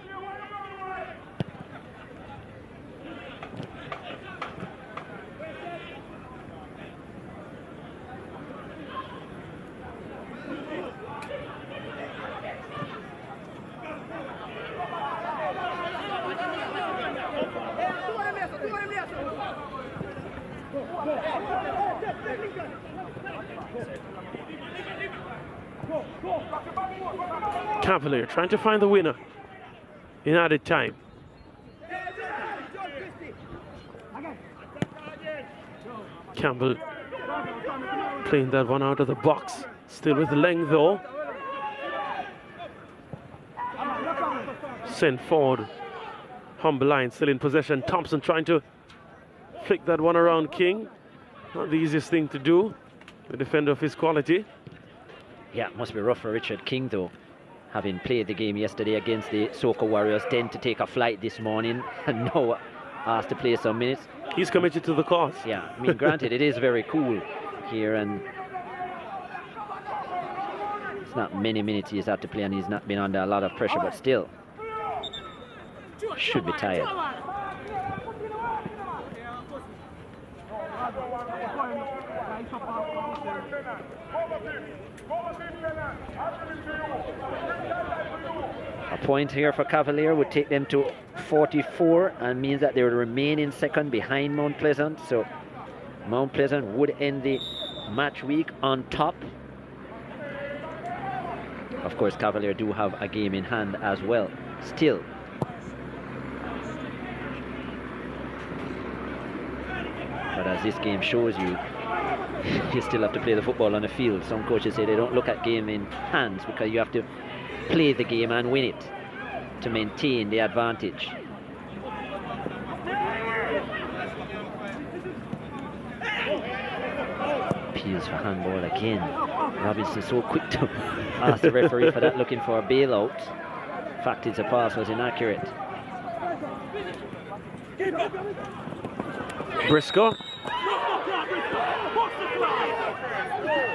Y: Cavalier trying to find the winner in added time. Campbell playing that one out of the box. Still with Leng though. Sent forward. Humble Lion still in possession. Thompson trying to flick that one around King. Not the easiest thing to do. The defender of his quality.
B: Yeah, it must be rough for Richard King though. Having played the game yesterday against the Soca Warriors, then to take a flight this morning and now asked to play some minutes.
Y: He's committed to the cause.
B: Yeah, I mean, granted, it is very cool here, and it's not many minutes he's had to play, and he's not been under a lot of pressure, but still, should be tired. A point here for Cavalier would take them to 44 and means that they would remain in second behind Mount Pleasant. So Mount Pleasant would end the match week on top. Of course, Cavalier do have a game in hand as well, still. But as this game shows you, you still have to play the football on the field. Some coaches say they don't look at game in hands because you have to play the game and win it to maintain the advantage. Appeals for handball again. Robinson so quick to ask the referee for that, looking for a bailout. Fact is, the pass was inaccurate.
Y: Briscoe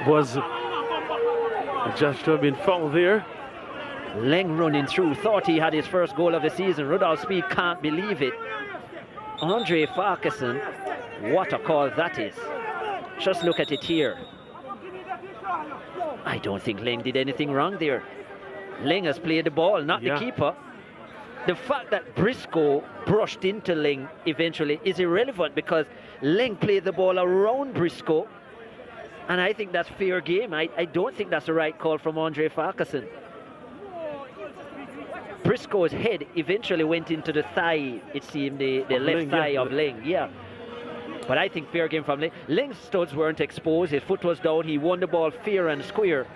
Y: was judged to have been fouled there.
B: Leng running through, thought he had his first goal of the season. Rudolph Speed can't believe it. Andre Farquharson, what a call that is. Just look at it here. I don't think Leng did anything wrong there. Leng has played the ball, not the keeper. The fact that Briscoe brushed into Leng eventually is irrelevant because Leng played the ball around Briscoe, and I think that's fair game. I don't think that's the right call from Andre Farquharson. Briscoe's head eventually went into the thigh, it seemed, the left thigh of Leng, yeah. But I think fair game from Leng. Leng's studs weren't exposed, his foot was down, he won the ball fair and square.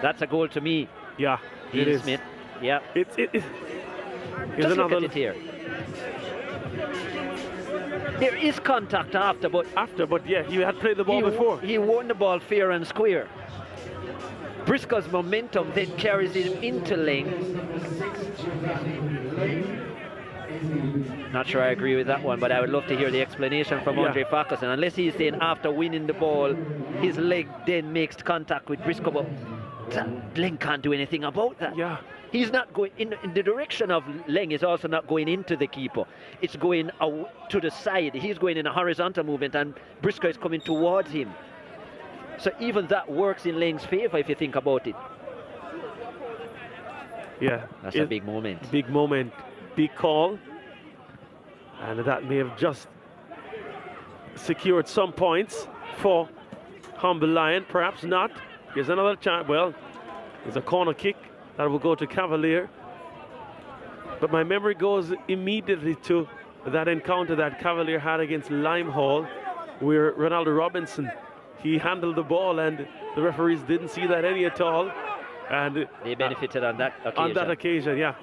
B: That's a goal to me.
Y: Yeah,
B: Dean
Y: it is.
B: Smith. Yeah.
Y: Just
B: look at it here. There is contact after, but
Y: yeah, he had played the ball before.
B: He won the ball fair and square. Briscoe's momentum then carries him into Leng. Not sure I agree with that one, but I would love to hear the explanation from Andre Farquharson. Unless he's saying after winning the ball, his leg then makes contact with Briscoe, but Leng can't do anything about that.
Y: Yeah.
B: He's not going in the direction of Leng, is also not going into the keeper. It's going to the side. He's going in a horizontal movement, and Briscoe is coming towards him. So even that works in Leng's favor if you think about it.
Y: Yeah.
B: That's a big moment.
Y: Big moment, big call. And that may have just secured some points for Humble Lion, perhaps not. Here's another chance. Well, there's a corner kick that will go to Cavalier. But my memory goes immediately to that encounter that Cavalier had against Limehall, where Ronaldo Robinson, he handled the ball and the referees didn't see that any at all. And
B: they benefited on that occasion.
Y: On that occasion, yeah.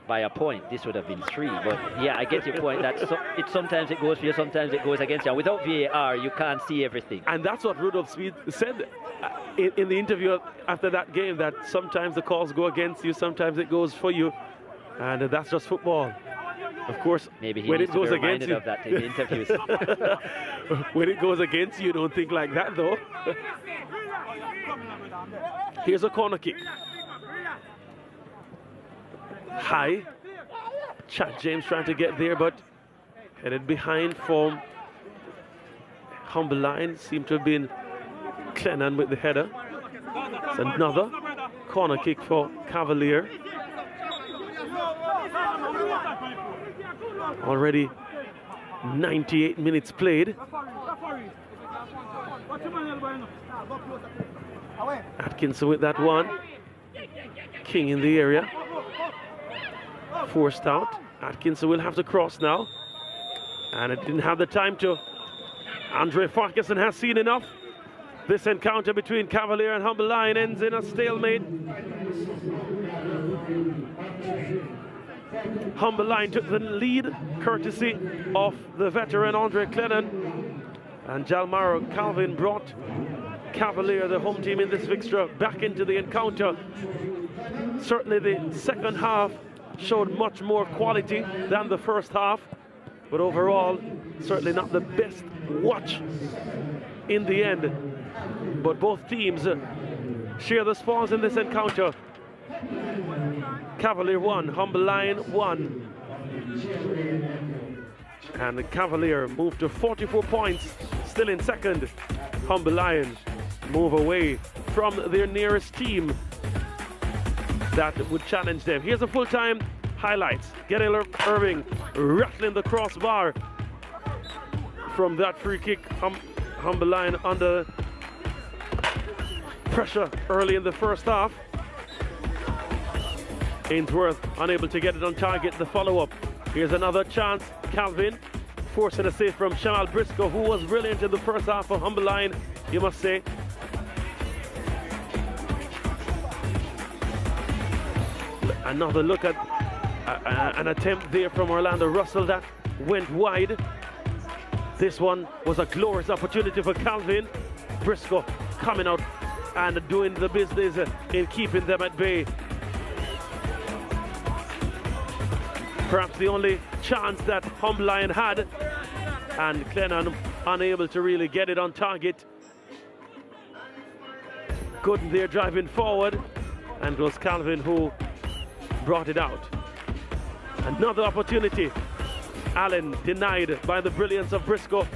B: By a point, this would have been 3. But yeah, I get your point. That sometimes it goes for you, sometimes it goes against you. And without VAR, you can't see everything.
Y: And that's what Rudolph Speed said in the interview after that game, that sometimes the calls go against you, sometimes it goes for you. And that's just football. Of course,
B: maybe he
Y: when
B: needs
Y: it goes
B: to be
Y: against
B: reminded
Y: you,
B: of that in the interviews.
Y: when it goes against you, don't think like that though. Here's a corner kick. High. Chad James trying to get there, but headed behind from Humble Line. Seemed to have been Clennon with the header. It's another corner kick for Cavalier. Already 98 minutes played. Atkinson with that one. King in the area. Forced out. Atkinson will have to cross now. And it didn't have the time to. Andre Farquharson has seen enough. This encounter between Cavalier and Humble Line ends in a stalemate. Humble Line took the lead courtesy of the veteran Andre Clennon, and Jalmaro Calvin brought Cavalier, the home team in this fixture, back into the encounter. Certainly the second half showed much more quality than the first half, but overall certainly not the best watch in the end. But both teams share the spoils in this encounter. Cavalier 1, Humble Line 1. And the Cavalier move to 44 points, still in second. Humble Lion move away from their nearest team that would challenge them. Here's a full-time highlights. Getting Irving rattling the crossbar from that free kick. Humble Lion under pressure early in the first half. Ainsworth unable to get it on target, the follow-up. Here's another chance. Calvin forcing a save from Shamal Briscoe, who was brilliant in the first half for Humble Line, you must say. Another look at an attempt there from Orlando Russell that went wide. This one was a glorious opportunity for Calvin. Briscoe coming out and doing the business in keeping them at bay. Perhaps the only chance that Humble Lion had, and Clennon unable to really get it on target. Gooden there driving forward, and it was Calvin who brought it out. Another opportunity. Allen denied by the brilliance of Briscoe.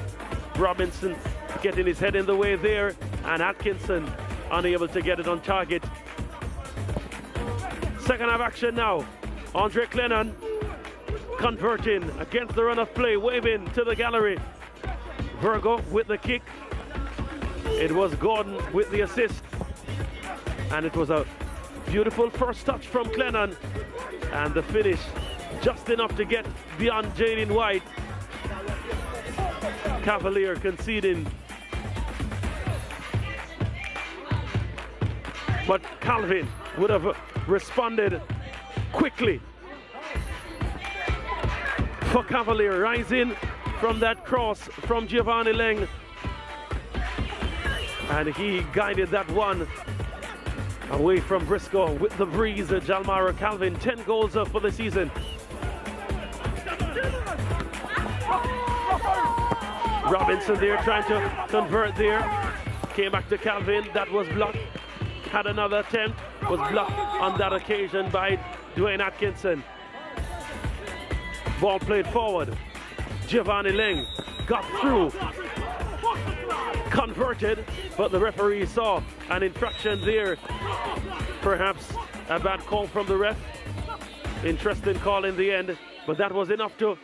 Y: Robinson getting his head in the way there, and Atkinson unable to get it on target. Second half action now. Andre Clennon converting against the run of play, waving to the gallery. Virgo with the kick. It was Gordon with the assist. And it was a beautiful first touch from Clennon. And the finish just enough to get beyond Jaden White. Cavalier conceding. But Calvin would have responded quickly. For Cavalier, rising from that cross from Giovanni Leng. And he guided that one away from Briscoe with the breeze. Jalmaro Calvin, 10 goals for the season. Robinson there trying to convert there. Came back to Calvin, that was blocked. Had another attempt, was blocked on that occasion by Dwayne Atkinson. Ball played forward. Giovanni Leng got through. Converted, but the referee saw an infraction there. Perhaps a bad call from the ref. Interesting call in the end, but that was enough to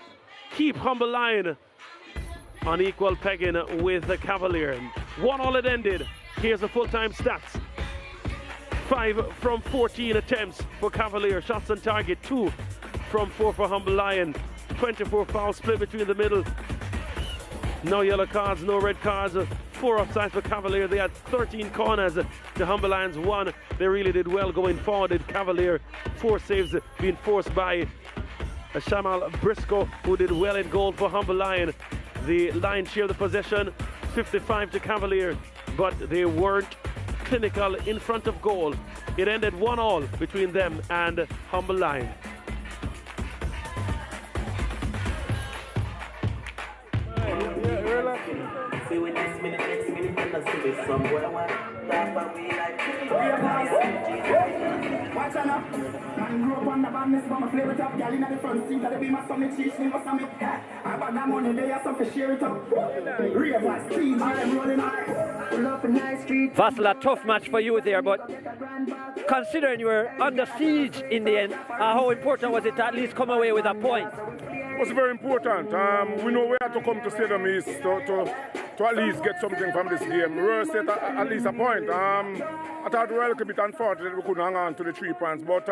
Y: keep Humble Lion on equal pegging with the Cavalier. 1-1 it ended. Here's the full-time stats. 5 from 14 attempts for Cavalier. Shots on target, 2 from 4 for Humble Lion. 24 fouls split between the middle. No yellow cards, no red cards. 4 offsides for Cavalier. They had 13 corners to Humble Lion's 1. They really did well going forward. Cavalier, 4 saves being forced by Shamal Briscoe, who did well in goal for Humble Lion. The Lions share the possession, 55 to Cavalier, but they weren't clinical in front of goal. It ended 1-1 between them and Humble Lion.
C: Watch out now. Man grew up on the badness, but my flavor top. Girl in the front seat, that'll be my summit. Cheese, me, my summit. I got that money, they have something to share it up. Ravers, clean, I'm rolling high. Pull up a nice street.
B: Vassal, a tough match for you there, but considering you were under siege in the end, how important was it to at least come away with a point?
F: It was very important. We know we had to come to Stadium East to at least get something from this game. We were set at least a point. I thought we were a little bit unfortunate we couldn't hang on to the 3 points. But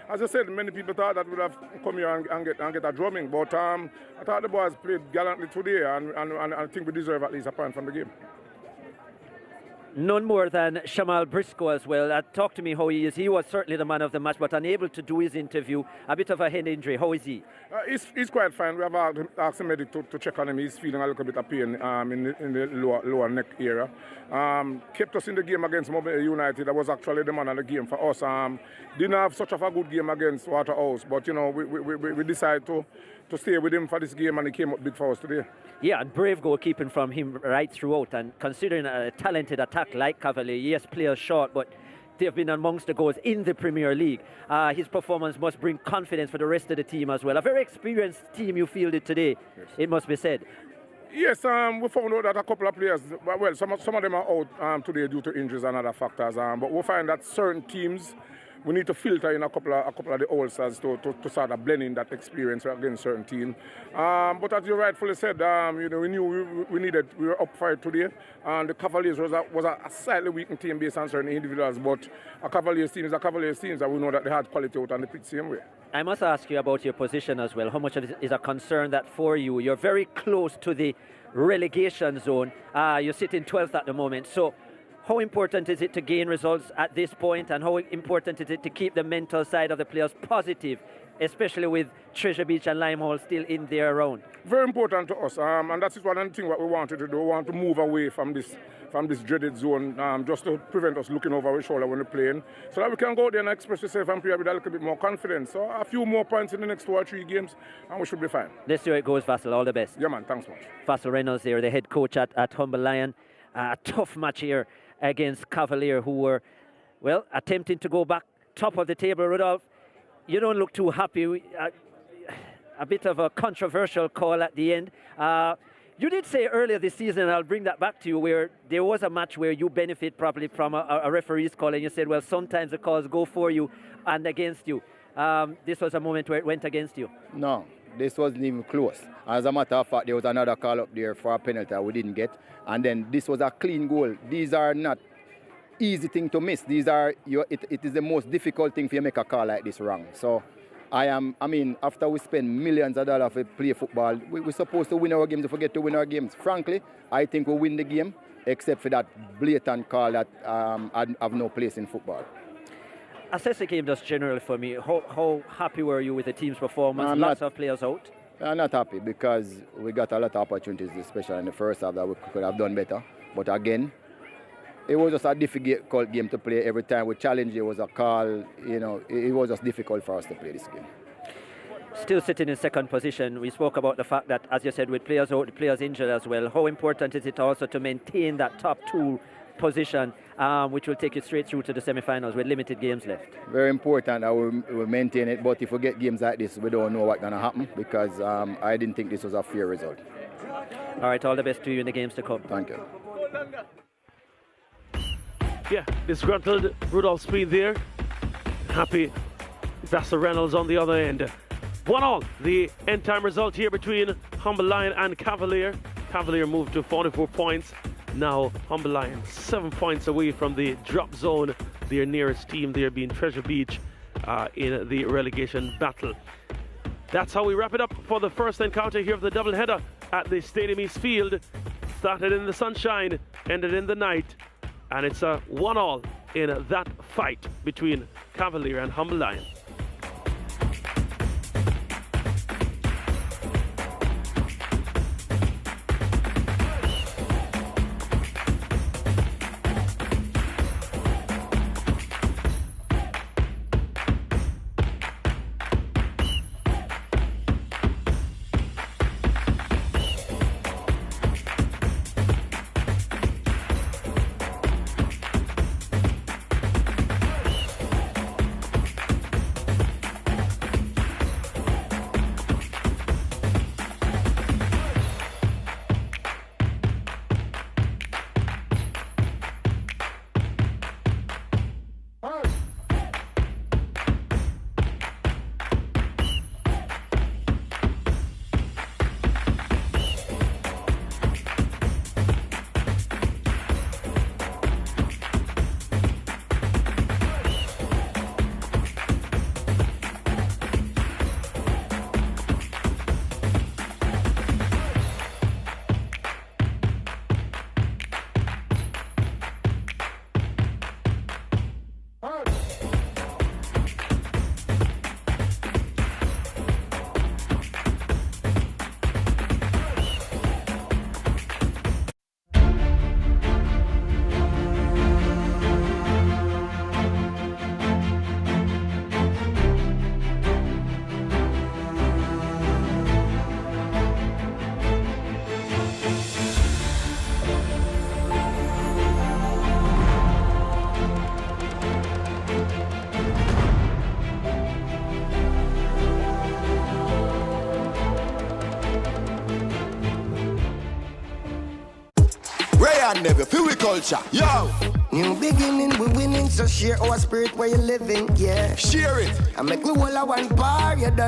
F: as I said, many people thought that we'd have come here and get a drumming. But I thought the boys played gallantly today, and I think we deserve at least a point from the game.
B: None more than Shamal Briscoe as well. Talk to me how he is. He was certainly the man of the match, but unable to do his interview. A bit of a head injury. How is he?
F: He's quite fine. We have asked him to check on him. He's feeling a little bit of pain in the lower neck area. Kept us in the game against Mobile United. That was actually the man of the game for us. Didn't have such a good game against Waterhouse, but you know we decided to stay with him for this game, and he came up big for us today.
B: Yeah, and brave goalkeeping from him right throughout. And considering a talented attack like Cavalier, yes, players short, but they have been amongst the goals in the Premier League. His performance must bring confidence for the rest of the team as well. A very experienced team you fielded today, yes. It must be said.
F: Yes, we found out that a couple of players, well, some of them are out today due to injuries and other factors. But we find that certain teams, we need to filter in a couple of the oldsters to sort of blend in that experience against certain teams. But as you rightfully said, we knew we were up for it today. And the Cavaliers was a slightly weakened team based on certain individuals. But a Cavaliers team is a Cavaliers team, and we know that they had quality out on the pitch same way.
B: I must ask you about your position as well. How much of it is a concern that for you? You're very close to the relegation zone. You're sitting 12th at the moment. So how important is it to gain results at this point, and how important is it to keep the mental side of the players positive, especially with Treasure Beach and Limehall still in there around?
F: Very important to us, and that is one of the things what we wanted to do. We want to move away from this dreaded zone, just to prevent us looking over our shoulder when we're playing, so that we can go out there and express ourselves and play with a little bit more confidence. So a few more points in the next 2 or 3 games, and we should be fine.
B: Let's see how it goes, Vassal. All the best.
F: Yeah, man. Thanks much.
B: Vassal Reynolds there, the head coach at Humble Lion. A tough match here against Cavalier, who were, well, attempting to go back top of the table. Rudolph, you don't look too happy. A bit of a controversial call at the end. You did say earlier this season, and I'll bring that back to you, where there was a match where you benefit probably from a referee's call, and you said, well, sometimes the calls go for you and against you. This was a moment where it went against you.
G: No, this wasn't even close. As a matter of fact, there was another call up there for a penalty that we didn't get. And then this was a clean goal. These are not easy things to miss. These are it is the most difficult thing for you to make a call like this wrong. So after we spend millions of dollars to play football, we're supposed to win our games. If we get to win our games, frankly, I think we'll win the game, except for that blatant call that have no place in football.
B: Assess the game just generally for me. How happy were you with the team's performance? Lots of players out.
G: I'm not happy because we got a lot of opportunities, especially in the first half, that we could have done better. But again, it was just a difficult game to play. Every time we challenged, it was a call. It was just difficult for us to play this game.
B: Still sitting in second position, we spoke about the fact that, as you said, with players out, players injured as well, how important is it also to maintain that top 2 position, which will take you straight through to the semi-finals with limited games left?
G: Very important that we maintain it, but if we get games like this, we don't know what's going to happen, because I didn't think this was a fair result.
B: All right, all the best to you in the games to come.
G: Thank you.
Y: Yeah, disgruntled Rudolph Speed there. Happy Vassal Reynolds on the other end. 1-1, the end-time result here between Humble Lion and Cavalier. Cavalier moved to 44 points. Now Humble Lion 7 points away from the drop zone. Their nearest team there being Treasure Beach in the relegation battle. That's how we wrap it up for the first encounter here of the doubleheader at the Stadium East Field. Started in the sunshine, ended in the night, and it's a 1-1 in that fight between Cavalier and Humble Lion.
H: and never feel we culture. Yo!
I: New beginning, we winning, so share our spirit where you living, yeah.
H: Share it.
I: I make we all a one bar, you don't know.